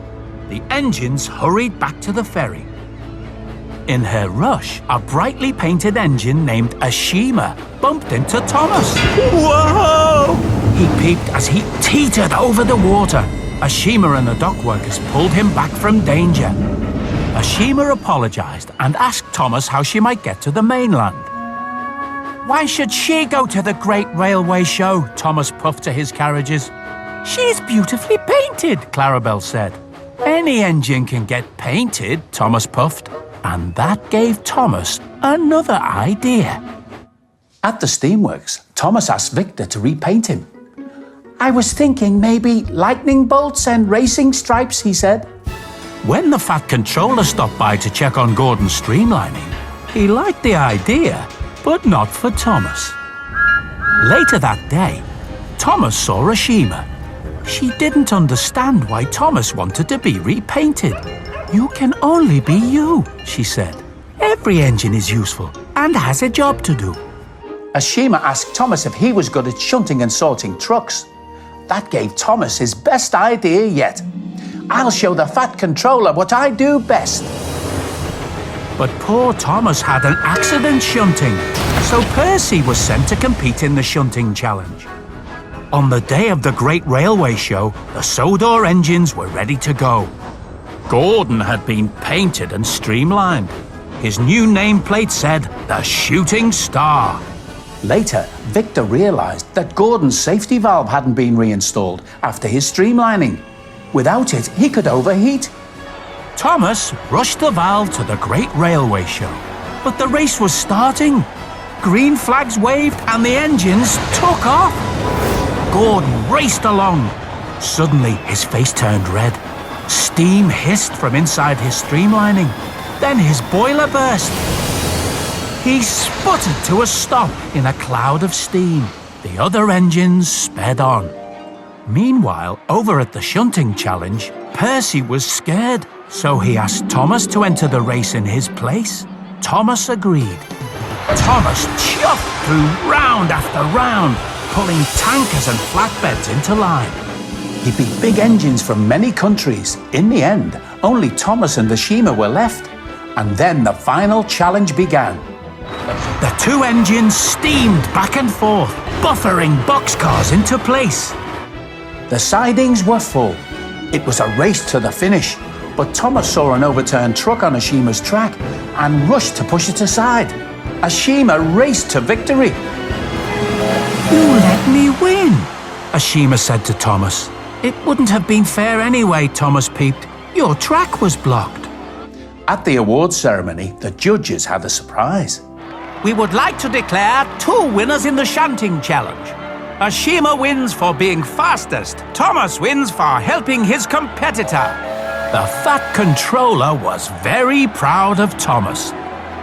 The engines hurried back to the ferry. In her rush, a brightly painted engine named Ashima bumped into Thomas. "Whoa!" he peeped as he teetered over the water. Ashima and the dock workers pulled him back from danger. Ashima apologized and asked Thomas how she might get to the mainland. "Why should she go to the Great Railway Show?" Thomas puffed to his carriages. "She's beautifully painted," Clarabelle said. "Any engine can get painted," Thomas puffed. And that gave Thomas another idea. At the steamworks, Thomas asked Victor to repaint him. "I was thinking maybe lightning bolts and racing stripes," he said. When the Fat Controller stopped by to check on Gordon's streamlining, he liked the idea, but not for Thomas. Later that day, Thomas saw Ashima. She didn't understand why Thomas wanted to be repainted. "You can only be you," she said. "Every engine is useful and has a job to do." Ashima asked Thomas if he was good at shunting and sorting trucks. That gave Thomas his best idea yet. "I'll show the Fat Controller what I do best." But poor Thomas had an accident shunting, so Percy was sent to compete in the shunting challenge. On the day of the Great Railway Show, the Sodor engines were ready to go. Gordon had been painted and streamlined. His new nameplate said, "The Shooting Star." Later, Victor realized that Gordon's safety valve hadn't been reinstalled after his streamlining. Without it, he could overheat. Thomas rushed the valve to the Great Railway Show, but the race was starting. Green flags waved and the engines took off. Gordon raced along. Suddenly, his face turned red. Steam hissed from inside his streamlining. Then his boiler burst. He sputtered to a stop in a cloud of steam. The other engines sped on. Meanwhile, over at the shunting challenge, Percy was scared, so he asked Thomas to enter the race in his place. Thomas agreed. Thomas chuffed through round after round, pulling tankers and flatbeds into line. He beat big engines from many countries. In the end, only Thomas and Ashima were left. And then the final challenge began. The two engines steamed back and forth, buffering boxcars into place. The sidings were full. It was a race to the finish. But Thomas saw an overturned truck on Ashima's track and rushed to push it aside. Ashima raced to victory. "You let me win," Ashima said to Thomas. "It wouldn't have been fair anyway," Thomas peeped. "Your track was blocked." At the awards ceremony, the judges had a surprise. "We would like to declare two winners in the shunting challenge. Ashima wins for being fastest. Thomas wins for helping his competitor." The Fat Controller was very proud of Thomas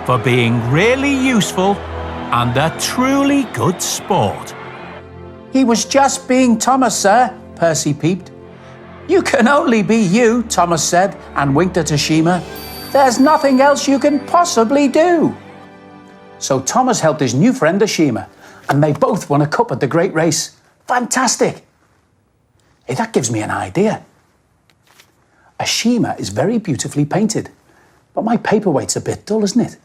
for being really useful and a truly good sport. "He was just being Thomas, sir," Percy peeped. "You can only be you," Thomas said and winked at Ashima. "There's nothing else you can possibly do." So Thomas helped his new friend Ashima, and they both won a cup at the great race. Fantastic! Hey, that gives me an idea. Ashima is very beautifully painted, but my paperweight's a bit dull, isn't it?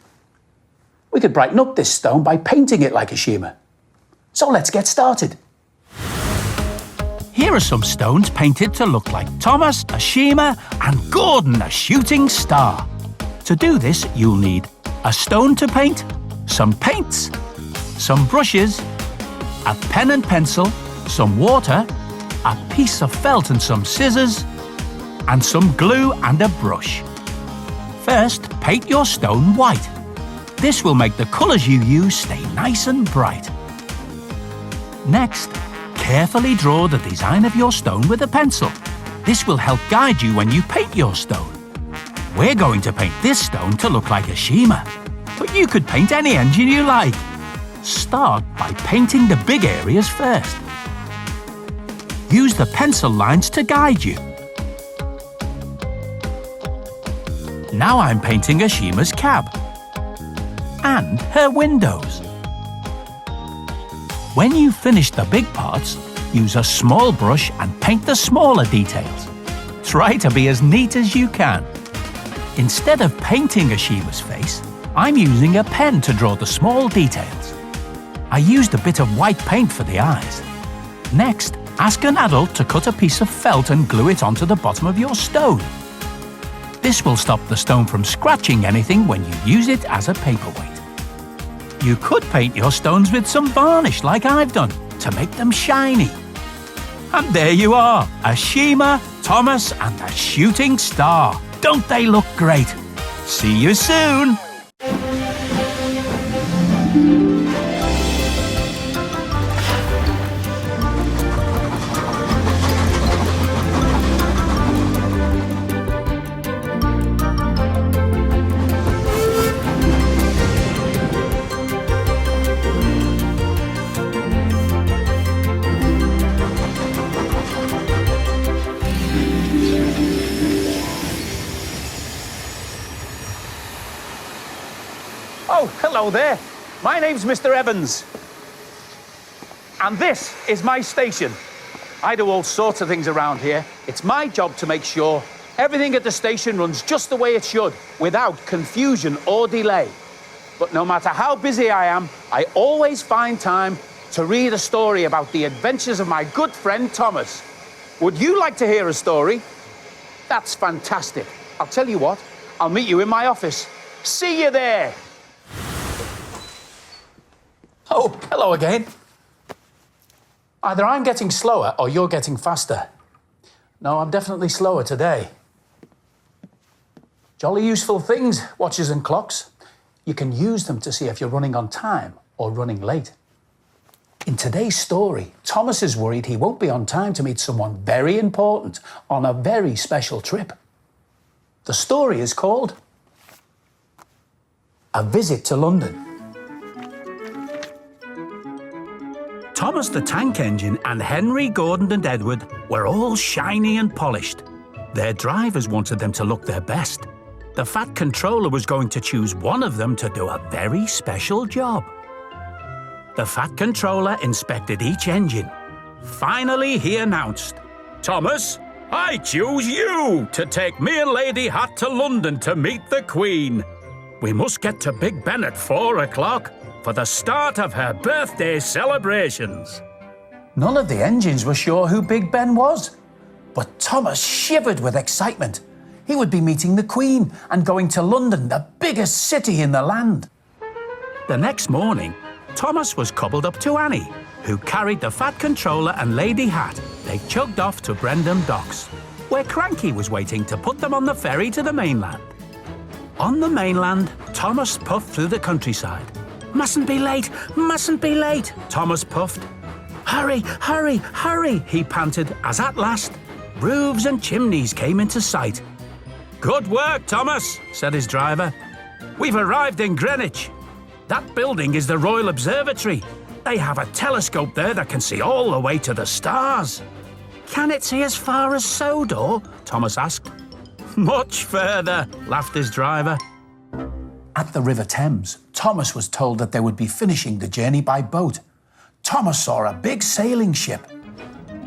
We could brighten up this stone by painting it like Ashima. So let's get started. Here are some stones painted to look like Thomas, Ashima, and Gordon, a shooting star. To do this, you'll need a stone to paint, some paints, some brushes, a pen and pencil, some water, a piece of felt and some scissors, and some glue and a brush. First, paint your stone white. This will make the colours you use stay nice and bright. Next, carefully draw the design of your stone with a pencil. This will help guide you when you paint your stone. We're going to paint this stone to look like a shima, but you could paint any engine you like. Start by painting the big areas first. Use the pencil lines to guide you. Now I'm painting a shima's cab and her windows. When you've finished the big parts, use a small brush and paint the smaller details. Try to be as neat as you can. Instead of painting a shima's face, I'm using a pen to draw the small details. I used a bit of white paint for the eyes. Next, ask an adult to cut a piece of felt and glue it onto the bottom of your stone. This will stop the stone from scratching anything when you use it as a paperweight. You could paint your stones with some varnish like I've done to make them shiny. And there you are, a shima, Thomas and a shooting star. Don't they look great? See you soon! Oh, hello there. My name's Mr. Evans. And this is my station. I do all sorts of things around here. It's my job to make sure everything at the station runs just the way it should, without confusion or delay. But no matter how busy I am, I always find time to read a story about the adventures of my good friend Thomas. Would you like to hear a story? That's fantastic. I'll tell you what, I'll meet you in my office. See you there. Oh, hello again. Either I'm getting slower or you're getting faster. No, I'm definitely slower today. Jolly useful things, watches and clocks. You can use them to see if you're running on time or running late. In today's story, Thomas is worried he won't be on time to meet someone very important on a very special trip. The story is called A Visit to London. Thomas the Tank Engine and Henry, Gordon and Edward were all shiny and polished. Their drivers wanted them to look their best. The Fat Controller was going to choose one of them to do a very special job. The Fat Controller inspected each engine. Finally, he announced, Thomas, I choose you to take me and Lady Hat to London to meet the Queen. We must get to Big Ben at 4 o'clock for the start of her birthday celebrations. None of the engines were sure who Big Ben was, but Thomas shivered with excitement. He would be meeting the Queen and going to London, the biggest city in the land. The next morning, Thomas was cobbled up to Annie, who carried the Fat Controller and Lady Hat. They chugged off to Brendam Docks, where Cranky was waiting to put them on the ferry to the mainland. On the mainland, Thomas puffed through the countryside. Mustn't be late, Thomas puffed. Hurry, hurry, hurry, he panted, as at last, roofs and chimneys came into sight. Good work, Thomas, said his driver. We've arrived in Greenwich. That building is the Royal Observatory. They have a telescope there that can see all the way to the stars. Can it see as far as Sodor? Thomas asked. Much further, laughed his driver. At the River Thames, Thomas was told that they would be finishing the journey by boat. Thomas saw a big sailing ship.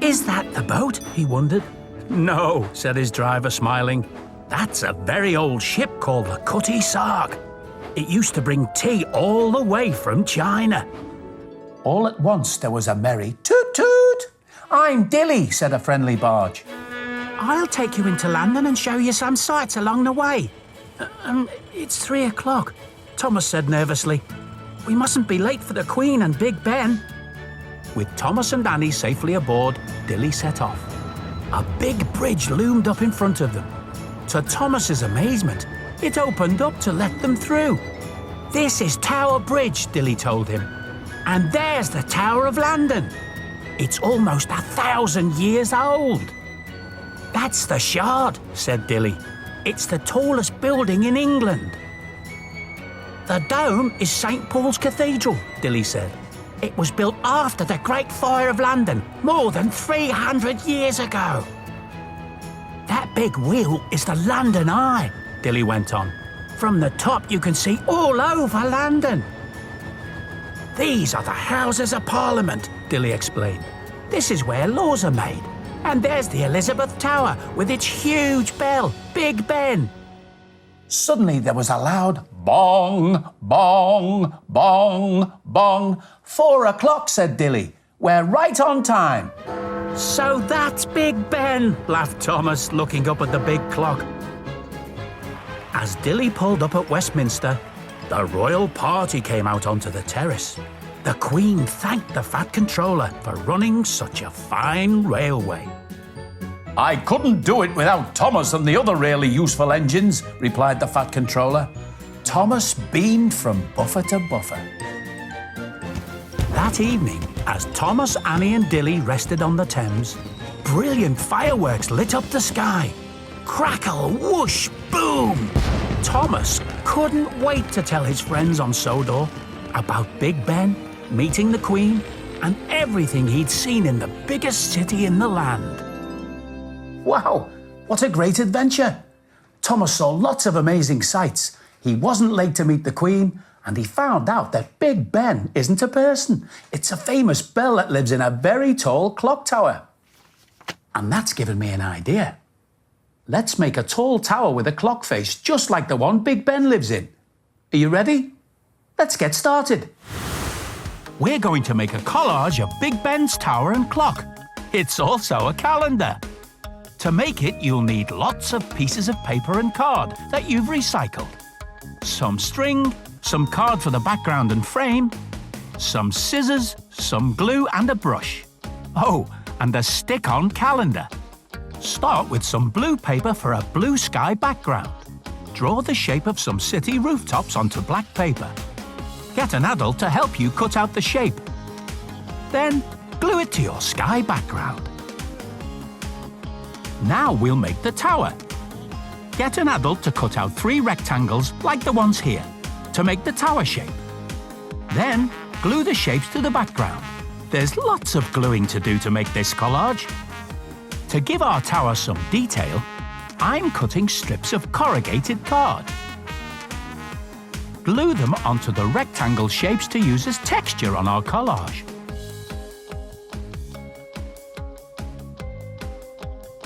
Is that the boat? He wondered. No, said his driver, smiling. That's a very old ship called the Cutty Sark. It used to bring tea all the way from China. All at once there was a merry toot toot. I'm Dilly, said a friendly barge. I'll take you into London and show you some sights along the way. It's 3 o'clock, Thomas said nervously. We mustn't be late for the Queen and Big Ben. With Thomas and Annie safely aboard, Dilly set off. A big bridge loomed up in front of them. To Thomas's amazement, it opened up to let them through. This is Tower Bridge, Dilly told him. And there's the Tower of London. It's almost 1,000 years old. That's the Shard, said Dilly. It's the tallest building in England. The dome is St. Paul's Cathedral, Dilly said. It was built after the Great Fire of London, more than 300 years ago. That big wheel is the London Eye, Dilly went on. From the top you can see all over London. These are the Houses of Parliament, Dilly explained. This is where laws are made. And there's the Elizabeth Tower with its huge bell, Big Ben. Suddenly there was a loud bong, bong, bong, bong. 4 o'clock, said Dilly. We're right on time. So that's Big Ben, laughed Thomas, looking up at the big clock. As Dilly pulled up at Westminster, the royal party came out onto the terrace. The Queen thanked the Fat Controller for running such a fine railway. I couldn't do it without Thomas and the other really useful engines, replied the Fat Controller. Thomas beamed from buffer to buffer. That evening, as Thomas, Annie and Dilly rested on the Thames, brilliant fireworks lit up the sky. Crackle, whoosh, boom! Thomas couldn't wait to tell his friends on Sodor about Big Ben, meeting the Queen, and everything he'd seen in the biggest city in the land. Wow, what a great adventure! Thomas saw lots of amazing sights. He wasn't late to meet the Queen, and he found out that Big Ben isn't a person. It's a famous bell that lives in a very tall clock tower. And that's given me an idea. Let's make a tall tower with a clock face just like the one Big Ben lives in. Are you ready? Let's get started. We're going to make a collage of Big Ben's tower and clock. It's also a calendar. To make it, you'll need lots of pieces of paper and card that you've recycled. Some string, some card for the background and frame, some scissors, some glue and a brush. Oh, and a stick-on calendar. Start with some blue paper for a blue sky background. Draw the shape of some city rooftops onto black paper. Get an adult to help you cut out the shape. Then glue it to your sky background. Now we'll make the tower. Get an adult to cut out 3 rectangles like the ones here to make the tower shape. Then glue the shapes to the background. There's lots of gluing to do to make this collage. To give our tower some detail, I'm cutting strips of corrugated card. Glue them onto the rectangle shapes to use as texture on our collage.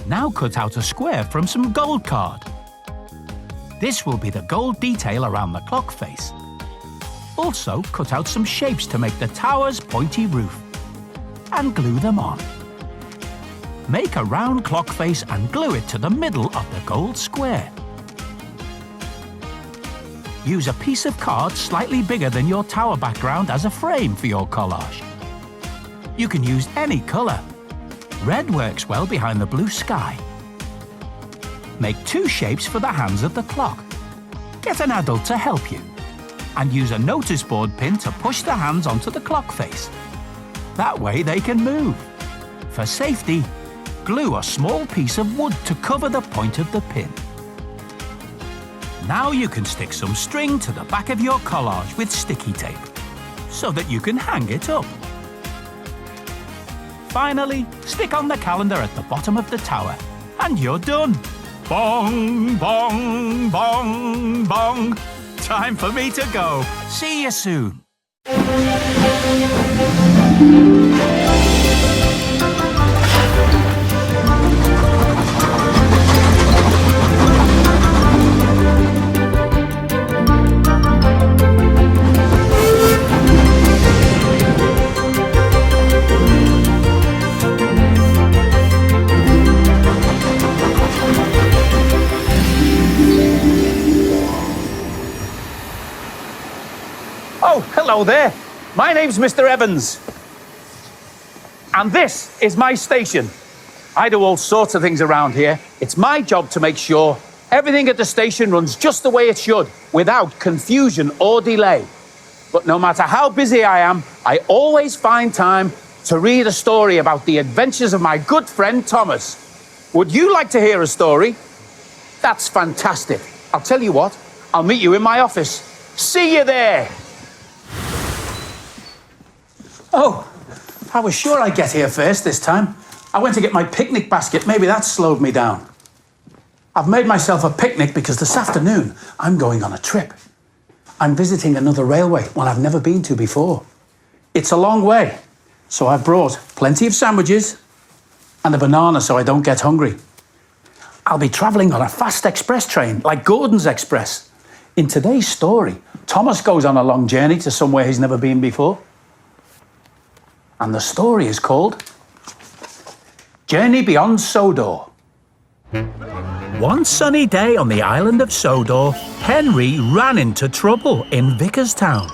Now cut out a square from some gold card. This will be the gold detail around the clock face. Also cut out some shapes to make the tower's pointy roof. And glue them on. Make a round clock face and glue it to the middle of the gold square. Use a piece of card slightly bigger than your tower background as a frame for your collage. You can use any colour. Red works well behind the blue sky. Make 2 shapes for the hands of the clock. Get an adult to help you. And use a notice board pin to push the hands onto the clock face. That way they can move. For safety, glue a small piece of wood to cover the point of the pin. Now you can stick some string to the back of your collage with sticky tape, so that you can hang it up. Finally, stick on the calendar at the bottom of the tower, and you're done. Bong, bong, bong, bong. Time for me to go. See you soon. Oh, hello there. My name's Mr. Evans. And this is my station. I do all sorts of things around here. It's my job to make sure Everything at the station runs just the way it should, without confusion or delay. But no matter how busy I am, I always find time to read a story about the adventures of my good friend Thomas. Would you like to hear a story? That's fantastic. I'll tell you what, I'll meet you in my office. See you there. Oh, I was sure I'd get here first this time. I went to get my picnic basket. Maybe that slowed me down. I've made myself a picnic because this afternoon I'm going on a trip. I'm visiting another railway, one I've never been to before. It's a long way, so I've brought plenty of sandwiches and a banana so I don't get hungry. I'll be travelling on a fast express train, like Gordon's Express. In today's story, Thomas goes on a long journey to somewhere he's never been before. And the story is called Journey Beyond Sodor. One sunny day on the island of Sodor, Henry ran into trouble in Vickerstown.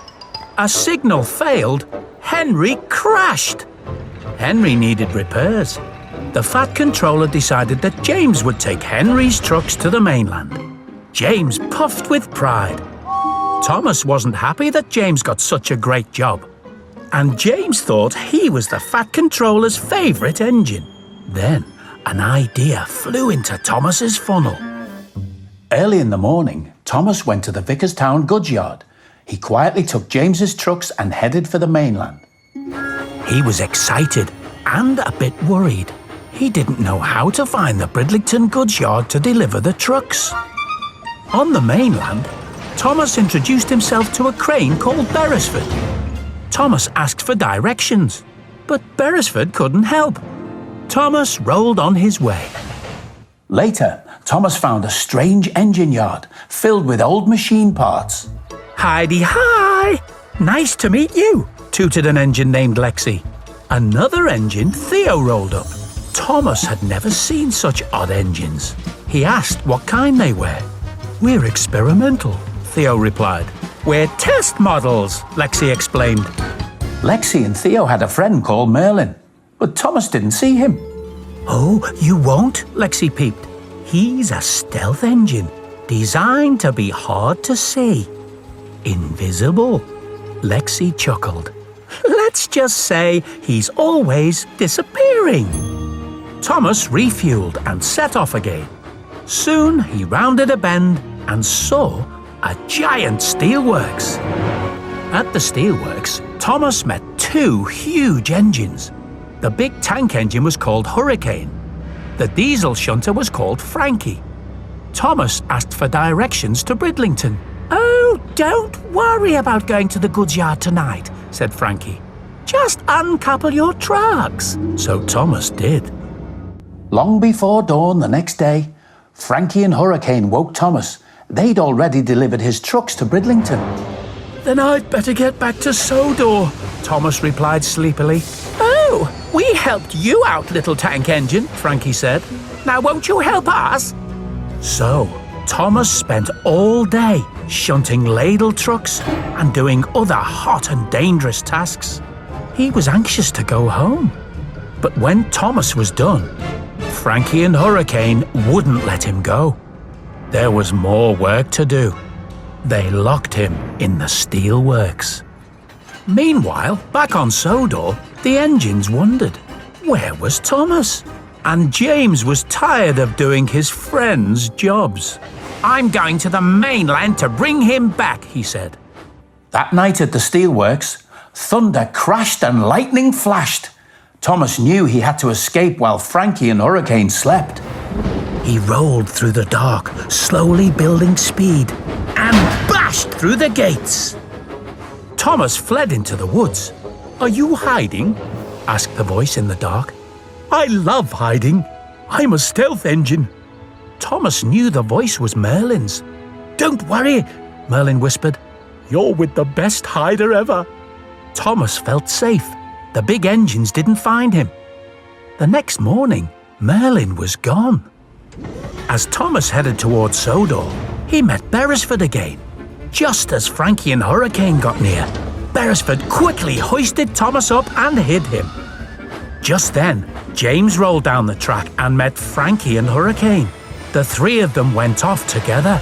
A signal failed. Henry crashed. Henry needed repairs. The Fat Controller decided that James would take Henry's trucks to the mainland. James puffed with pride. Thomas wasn't happy that James got such a great job. And James thought he was the Fat Controller's favourite engine. Then an idea flew into Thomas's funnel. Early in the morning, Thomas went to the Vickerstown goods yard. He quietly took James's trucks and headed for the mainland. He was excited and a bit worried. He didn't know how to find the Bridlington goods yard to deliver the trucks. On the mainland, Thomas introduced himself to a crane called Beresford. Thomas asked for directions, but Beresford couldn't help. Thomas rolled on his way. Later, Thomas found a strange engine yard filled with old machine parts. Hi-de-hi! Nice to meet you, tooted an engine named Lexi. Another engine, Theo, rolled up. Thomas had never seen such odd engines. He asked what kind they were. We're experimental, Theo replied. We're test models, Lexi explained. Lexi and Theo had a friend called Merlin, but Thomas didn't see him. Oh, you won't? Lexi peeped. He's a stealth engine, designed to be hard to see. Invisible. Lexi chuckled. Let's just say he's always disappearing. Thomas refueled and set off again. Soon he rounded a bend and saw a giant steelworks. At the steelworks, Thomas met two huge engines. The big tank engine was called Hurricane. The diesel shunter was called Frankie. Thomas asked for directions to Bridlington. Oh, don't worry about going to the goods yard tonight, said Frankie. Just uncouple your trucks. So Thomas did. Long before dawn the next day, Frankie and Hurricane woke Thomas. They'd already delivered his trucks to Bridlington. Then I'd better get back to Sodor, Thomas replied sleepily. Oh, we helped you out, little tank engine, Frankie said. Now won't you help us? So, Thomas spent all day shunting ladle trucks and doing other hot and dangerous tasks. He was anxious to go home. But when Thomas was done, Frankie and Hurricane wouldn't let him go. There was more work to do. They locked him in the steelworks. Meanwhile, back on Sodor, the engines wondered, where was Thomas? And James was tired of doing his friends' jobs. I'm going to the mainland to bring him back, he said. That night at the steelworks, thunder crashed and lightning flashed. Thomas knew he had to escape while Frankie and Hurricane slept. He rolled through the dark, slowly building speed, and bashed through the gates. Thomas fled into the woods. Are you hiding? Asked the voice in the dark. I love hiding. I'm a stealth engine. Thomas knew the voice was Merlin's. Don't worry, Merlin whispered. You're with the best hider ever. Thomas felt safe. The big engines didn't find him. The next morning, Merlin was gone. As Thomas headed towards Sodor, he met Beresford again. Just as Frankie and Hurricane got near, Beresford quickly hoisted Thomas up and hid him. Just then, James rolled down the track and met Frankie and Hurricane. The three of them went off together.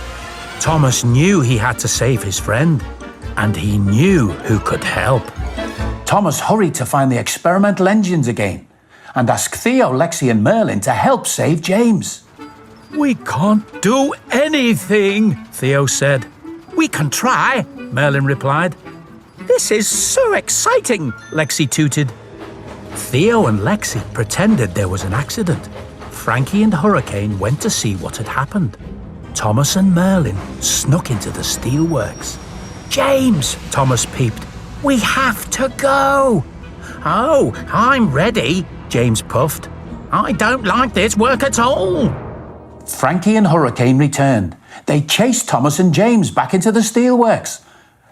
Thomas knew he had to save his friend, and he knew who could help. Thomas hurried to find the experimental engines again and asked Theo, Lexi and Merlin to help save James. "We can't do anything," Theo said. "We can try," Merlin replied. "This is so exciting," Lexi tooted. Theo and Lexi pretended there was an accident. Frankie and Hurricane went to see what had happened. Thomas and Merlin snuck into the steelworks. "James," Thomas peeped, "we have to go." "Oh, I'm ready," James puffed. "I don't like this work at all." Frankie and Hurricane returned. They chased Thomas and James back into the steelworks.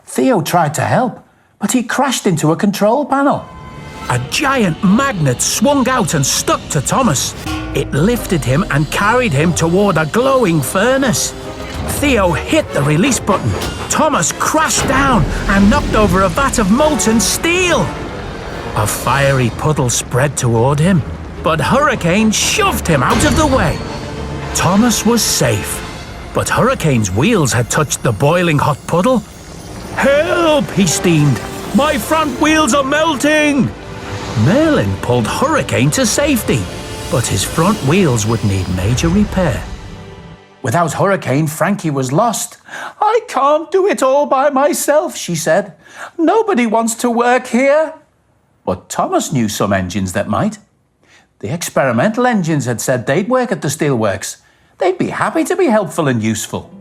Theo tried to help, but he crashed into a control panel. A giant magnet swung out and stuck to Thomas. It lifted him and carried him toward a glowing furnace. Theo hit the release button. Thomas crashed down and knocked over a vat of molten steel. A fiery puddle spread toward him, but Hurricane shoved him out of the way. Thomas was safe, but Hurricane's wheels had touched the boiling hot puddle. "Help!" he steamed. "My front wheels are melting!" Merlin pulled Hurricane to safety, but his front wheels would need major repair. Without Hurricane, Frankie was lost. "I can't do it all by myself," she said. "Nobody wants to work here." But Thomas knew some engines that might. The experimental engines had said they'd work at the steelworks. They'd be happy to be helpful and useful.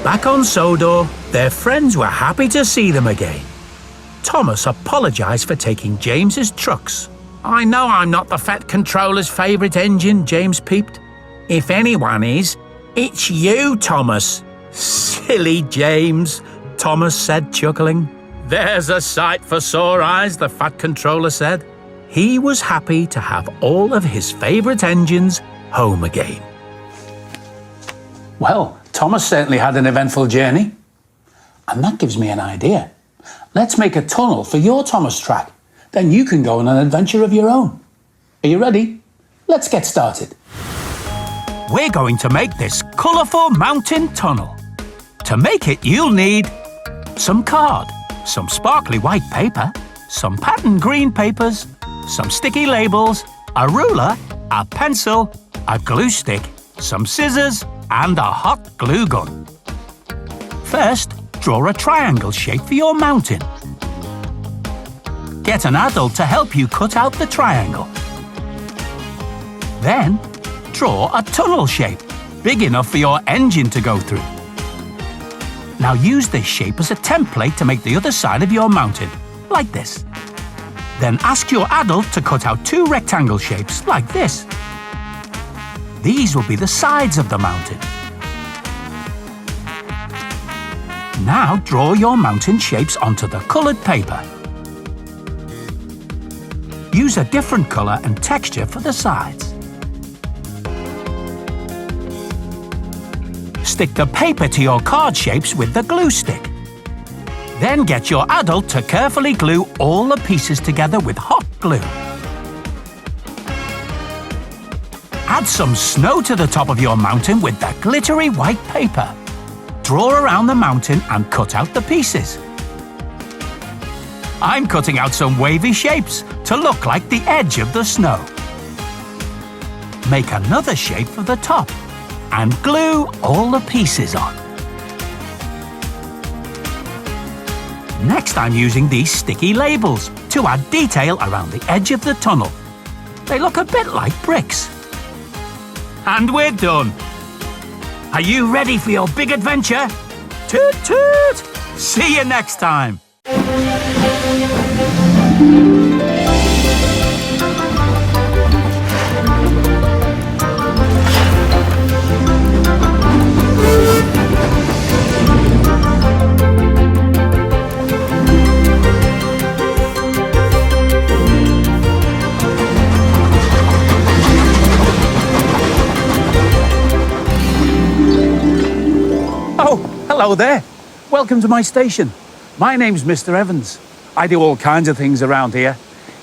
Back on Sodor, their friends were happy to see them again. Thomas apologized for taking James's trucks. "I know I'm not the Fat Controller's favorite engine," James peeped. "If anyone is, it's you, Thomas." "Silly James," Thomas said, chuckling. "There's a sight for sore eyes," the Fat Controller said. He was happy to have all of his favorite engines home again. Well, Thomas certainly had an eventful journey. And that gives me an idea. Let's make a tunnel for your Thomas track. Then you can go on an adventure of your own. Are you ready? Let's get started. We're going to make this colourful mountain tunnel. To make it, you'll need some card, some sparkly white paper, some patterned green papers, some sticky labels, a ruler, a pencil, a glue stick, some scissors, and a hot glue gun. First, draw a triangle shape for your mountain. Get an adult to help you cut out the triangle. Then, draw a tunnel shape, big enough for your engine to go through. Now use this shape as a template to make the other side of your mountain, like this. Then ask your adult to cut out two rectangle shapes, like this. These will be the sides of the mountain. Now draw your mountain shapes onto the coloured paper. Use a different colour and texture for the sides. Stick the paper to your card shapes with the glue stick. Then get your adult to carefully glue all the pieces together with hot glue. Add some snow to the top of your mountain with the glittery white paper. Draw around the mountain and cut out the pieces. I'm cutting out some wavy shapes to look like the edge of the snow. Make another shape for the top and glue all the pieces on. Next, I'm using these sticky labels to add detail around the edge of the tunnel. They look a bit like bricks. And we're done. Are you ready for your big adventure? Toot toot! See you next time. Hello there. Welcome to my station. My name's Mr. Evans. I do all kinds of things around here.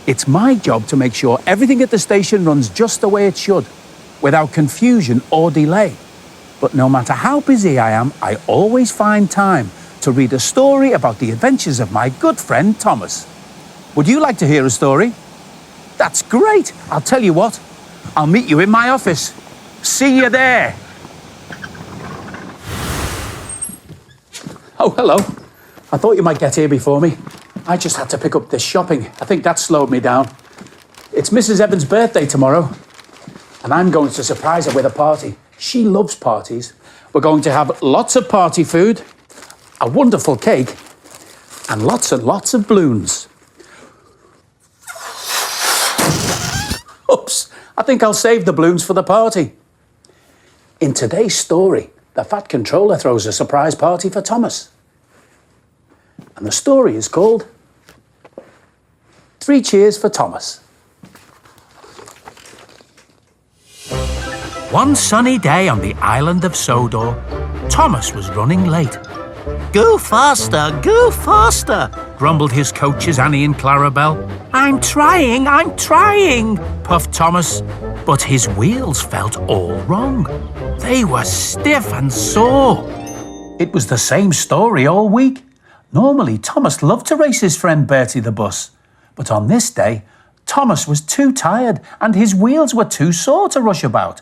It's my job to make sure everything at the station runs just the way it should, without confusion or delay. But no matter how busy I am, I always find time to read a story about the adventures of my good friend Thomas. Would you like to hear a story? That's great. I'll tell you what. I'll meet you in my office. See you there. Oh, hello. I thought you might get here before me. I just had to pick up this shopping. I think that slowed me down. It's Mrs. Evans' birthday tomorrow, and I'm going to surprise her with a party. She loves parties. We're going to have lots of party food, a wonderful cake, and lots of balloons. Oops, I think I'll save the balloons for the party. In today's story, the Fat Controller throws a surprise party for Thomas. And the story is called 3 Cheers for Thomas. One sunny day on the island of Sodor, Thomas was running late. Go faster, Grumbled his coaches Annie and Clarabelle. I'm trying, puffed Thomas. But his wheels felt all wrong. They were stiff and sore. It was the same story all week. Normally, Thomas loved to race his friend Bertie the bus. But on this day, Thomas was too tired and his wheels were too sore to rush about.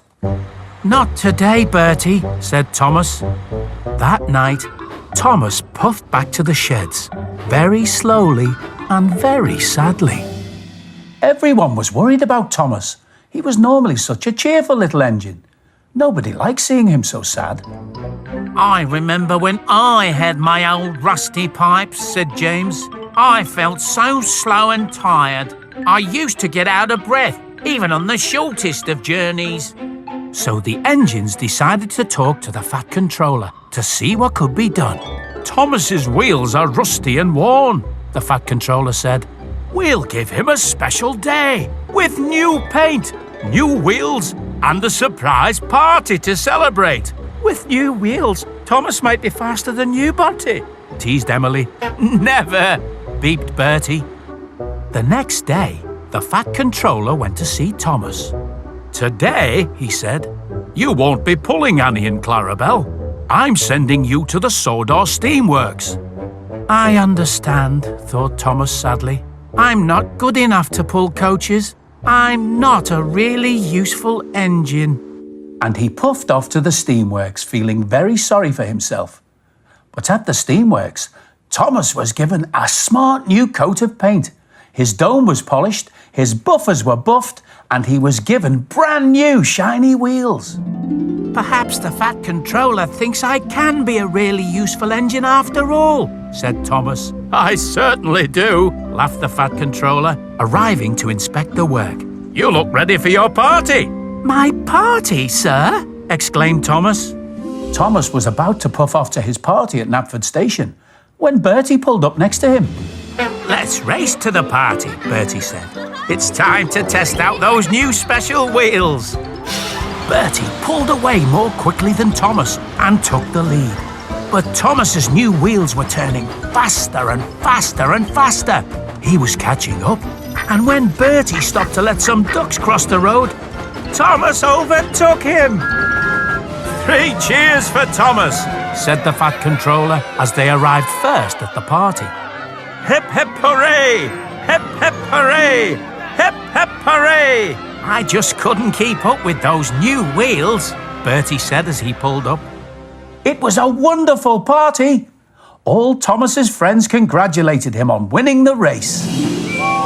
Not today, Bertie, said Thomas. That night, Thomas puffed back to the sheds, very slowly and very sadly. Everyone was worried about Thomas. He was normally such a cheerful little engine. Nobody liked seeing him so sad. I remember when I had my old rusty pipes, said James. I felt so slow and tired. I used to get out of breath, even on the shortest of journeys. So the engines decided to talk to the Fat Controller to see what could be done. Thomas's wheels are rusty and worn, the Fat Controller said. We'll give him a special day with new paint, new wheels, and a surprise party to celebrate. With new wheels, Thomas might be faster than you, Bertie, teased Emily. Never, beeped Bertie. The next day, the Fat Controller went to see Thomas. Today, he said, you won't be pulling Annie and Clarabelle. I'm sending you to the Sodor Steamworks. I understand, thought Thomas sadly. I'm not good enough to pull coaches. I'm not a really useful engine. And he puffed off to the steamworks, feeling very sorry for himself. But at the steamworks, Thomas was given a smart new coat of paint. His dome was polished, his buffers were buffed, and he was given brand new shiny wheels. Perhaps the Fat Controller thinks I can be a really useful engine after all, said Thomas. I certainly do, laughed the Fat Controller, arriving to inspect the work. You look ready for your party. My party, sir? Exclaimed Thomas. Thomas was about to puff off to his party at Knapford Station when Bertie pulled up next to him. Let's race to the party, Bertie said. It's time to test out those new special wheels. Bertie pulled away more quickly than Thomas and took the lead. But Thomas's new wheels were turning faster and faster and faster. He was catching up. And when Bertie stopped to let some ducks cross the road, Thomas overtook him. 3 cheers for Thomas, said the Fat Controller as they arrived first at the party. Hip, hip, hooray! Hip, hip, hooray! Hip, hip, hooray! I just couldn't keep up with those new wheels, Bertie said as he pulled up. It was a wonderful party. All Thomas's friends congratulated him on winning the race.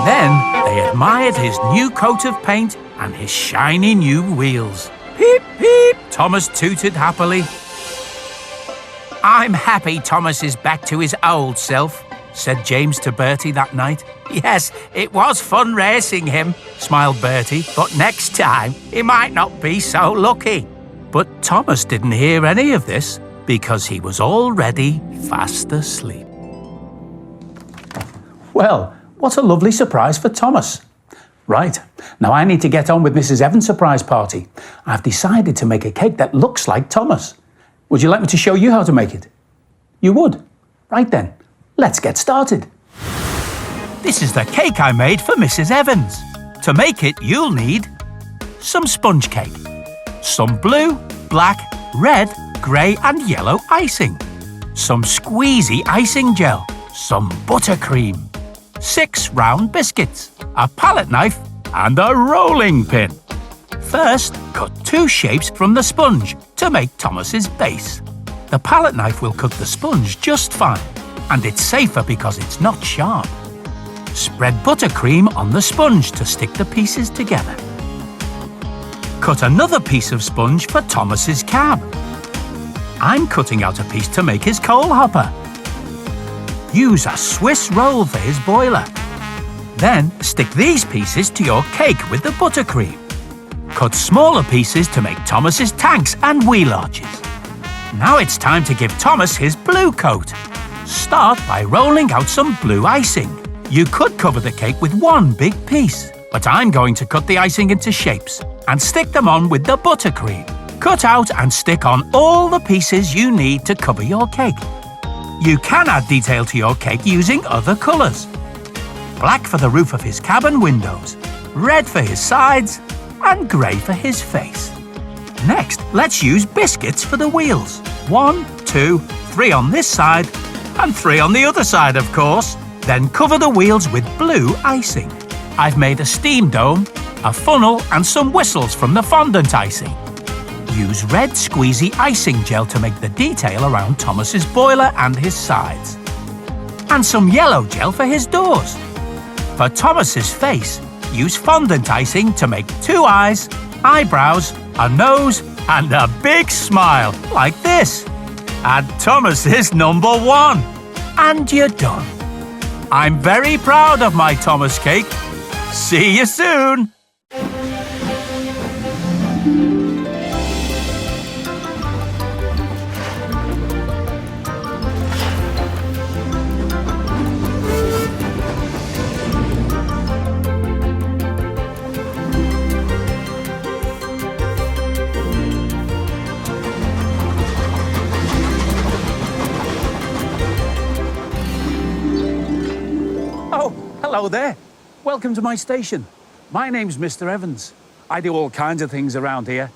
Then they admired his new coat of paint and his shiny new wheels. Peep, peep, Thomas tooted happily. I'm happy Thomas is back to his old self, said James to Bertie that night. Yes, it was fun racing him, smiled Bertie, but next time he might not be so lucky. But Thomas didn't hear any of this because he was already fast asleep. Well, what a lovely surprise for Thomas. Right, now I need to get on with Mrs. Evans' surprise party. I've decided to make a cake that looks like Thomas. Would you like me to show you how to make it? You would? Right then, let's get started. This is the cake I made for Mrs. Evans. To make it, you'll need some sponge cake, some blue, black red, grey and yellow icing, some squeezy icing gel, some buttercream, 6 round biscuits, a palette knife and a rolling pin. First, cut 2 shapes from the sponge to make Thomas's base. The palette knife will cut the sponge just fine, and it's safer because it's not sharp. Spread buttercream on the sponge to stick the pieces together. Cut another piece of sponge for Thomas's cab. I'm cutting out a piece to make his coal hopper. Use a Swiss roll for his boiler. Then stick these pieces to your cake with the buttercream. Cut smaller pieces to make Thomas's tanks and wheel arches. Now it's time to give Thomas his blue coat. Start by rolling out some blue icing. You could cover the cake with one big piece, but I'm going to cut the icing into shapes and stick them on with the buttercream. Cut out and stick on all the pieces you need to cover your cake. You can add detail to your cake using other colours. Black for the roof of his cabin windows, red for his sides, and grey for his face. Next, let's use biscuits for the wheels. 1, 2, 3 on this side, and 3 on the other side, of course. Then cover the wheels with blue icing. I've made a steam dome, a funnel, and some whistles from the fondant icing. Use red squeezy icing gel to make the detail around Thomas's boiler and his sides. And some yellow gel for his doors. For Thomas's face, use fondant icing to make 2 eyes, eyebrows, a nose, and a big smile, like this. Add Thomas's number 1. And you're done. I'm very proud of my Thomas cake. See you soon! Oh, hello there. Welcome to my station. My name's Mr. Evans. I do all kinds of things around here.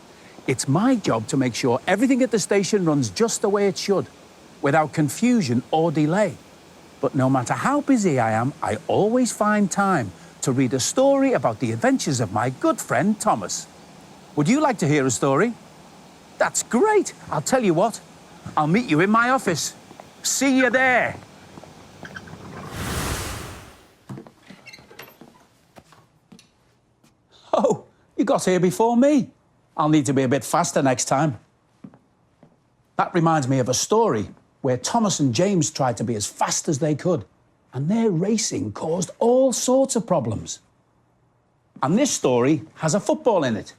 It's my job to make sure everything at the station runs just the way it should, without confusion or delay. But no matter how busy I am, I always find time to read a story about the adventures of my good friend Thomas. Would you like to hear a story? That's great. I'll tell you what. I'll meet you in my office. See you there. Oh, you got here before me. I'll need to be a bit faster next time. That reminds me of a story where Thomas and James tried to be as fast as they could, and their racing caused all sorts of problems. And this story has a football in it.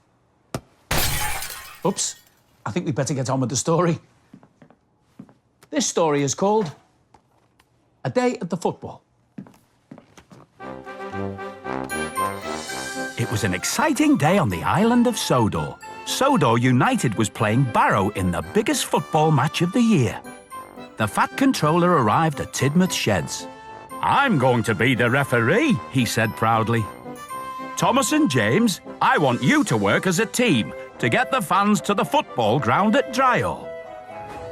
Oops, I think we'd better get on with the story. This story is called A Day at the Football. It was an exciting day on the island of Sodor. Sodor United was playing Barrow in the biggest football match of the year. The Fat Controller arrived at Tidmouth Sheds. I'm going to be the referee, he said proudly. Thomas and James, I want you to work as a team to get the fans to the football ground at Dryall.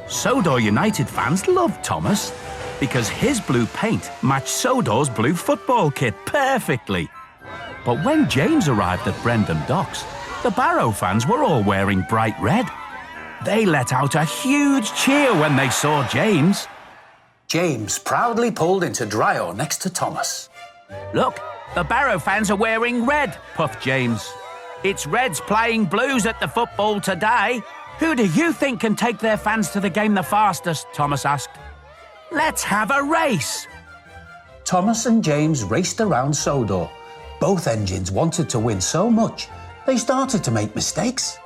Sodor United fans loved Thomas because his blue paint matched Sodor's blue football kit perfectly. But when James arrived at Brendam Docks, the Barrow fans were all wearing bright red. They let out a huge cheer when they saw James. James proudly pulled into Dryall next to Thomas. Look, the Barrow fans are wearing red, puffed James. It's Reds playing Blues at the football today. Who do you think can take their fans to the game the fastest? Thomas asked. Let's have a race. Thomas and James raced around Sodor. Both engines wanted to win so much, they started to make mistakes.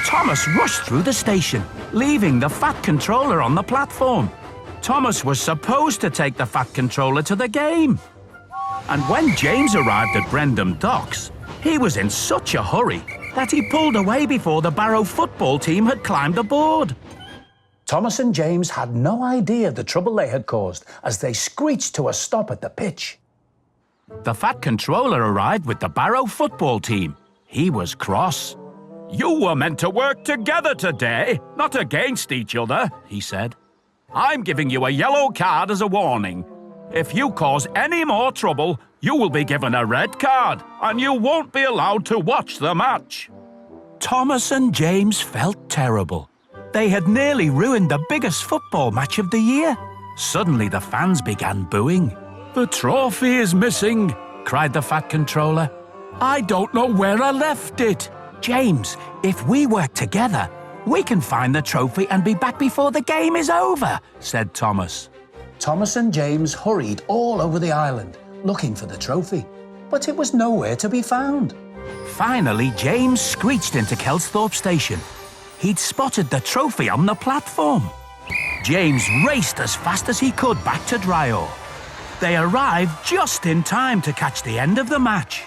Thomas rushed through the station, leaving the Fat Controller on the platform. Thomas was supposed to take the Fat Controller to the game. And when James arrived at Brendam Docks, he was in such a hurry that he pulled away before the Barrow football team had climbed aboard. Thomas and James had no idea the trouble they had caused as they screeched to a stop at the pitch. The Fat Controller arrived with the Barrow football team. He was cross. You were meant to work together today, not against each other, he said. I'm giving you a yellow card as a warning. If you cause any more trouble, you will be given a red card, and you won't be allowed to watch the match. Thomas and James felt terrible. They had nearly ruined the biggest football match of the year. Suddenly the fans began booing. The trophy is missing, cried the Fat Controller. I don't know where I left it. James, if we work together, we can find the trophy and be back before the game is over, said Thomas. Thomas and James hurried all over the island, looking for the trophy, but it was nowhere to be found. Finally, James screeched into Kelsthorpe Station. He'd spotted the trophy on the platform. James raced as fast as he could back to Dryall. They arrived just in time to catch the end of the match.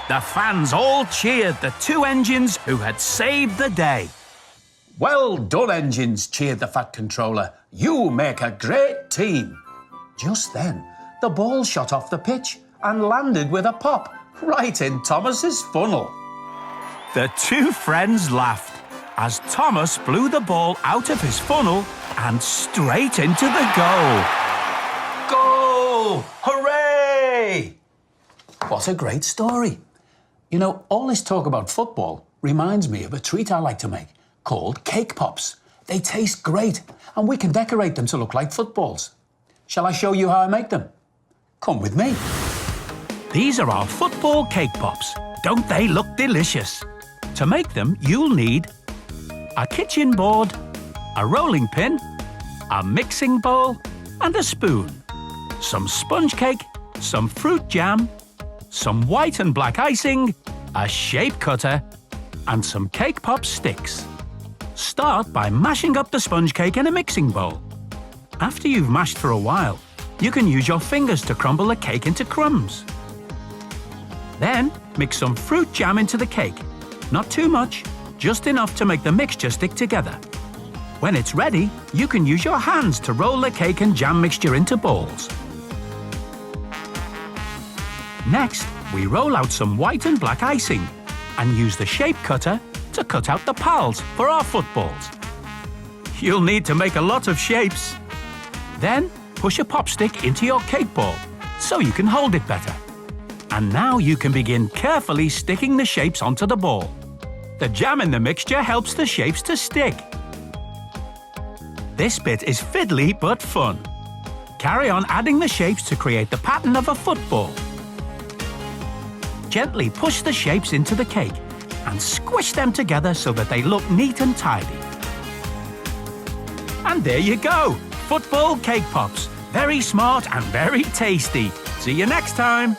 The fans all cheered the two engines who had saved the day. Well done, engines, cheered the Fat Controller. You make a great team. Just then, the ball shot off the pitch and landed with a pop right in Thomas's funnel. The two friends laughed as Thomas blew the ball out of his funnel and straight into the goal. Goal! Hooray! What a great story. You know, all this talk about football reminds me of a treat I like to make called cake pops. They taste great and we can decorate them to look like footballs. Shall I show you how I make them? Come with me. These are our football cake pops. Don't they look delicious? To make them, you'll need a kitchen board, a rolling pin, a mixing bowl, and a spoon, some sponge cake, some fruit jam, some white and black icing, a shape cutter, and some cake pop sticks. Start by mashing up the sponge cake in a mixing bowl. After you've mashed for a while, you can use your fingers to crumble the cake into crumbs. Then, mix some fruit jam into the cake. Not too much, just enough to make the mixture stick together. When it's ready, you can use your hands to roll the cake and jam mixture into balls. Next, we roll out some white and black icing and use the shape cutter to cut out the pals for our footballs. You'll need to make a lot of shapes. Then, push a pop stick into your cake ball so you can hold it better. And now you can begin carefully sticking the shapes onto the ball. The jam in the mixture helps the shapes to stick. This bit is fiddly but fun. Carry on adding the shapes to create the pattern of a football. Gently push the shapes into the cake and squish them together so that they look neat and tidy. And there you go! Football cake pops. Very smart and very tasty. See you next time!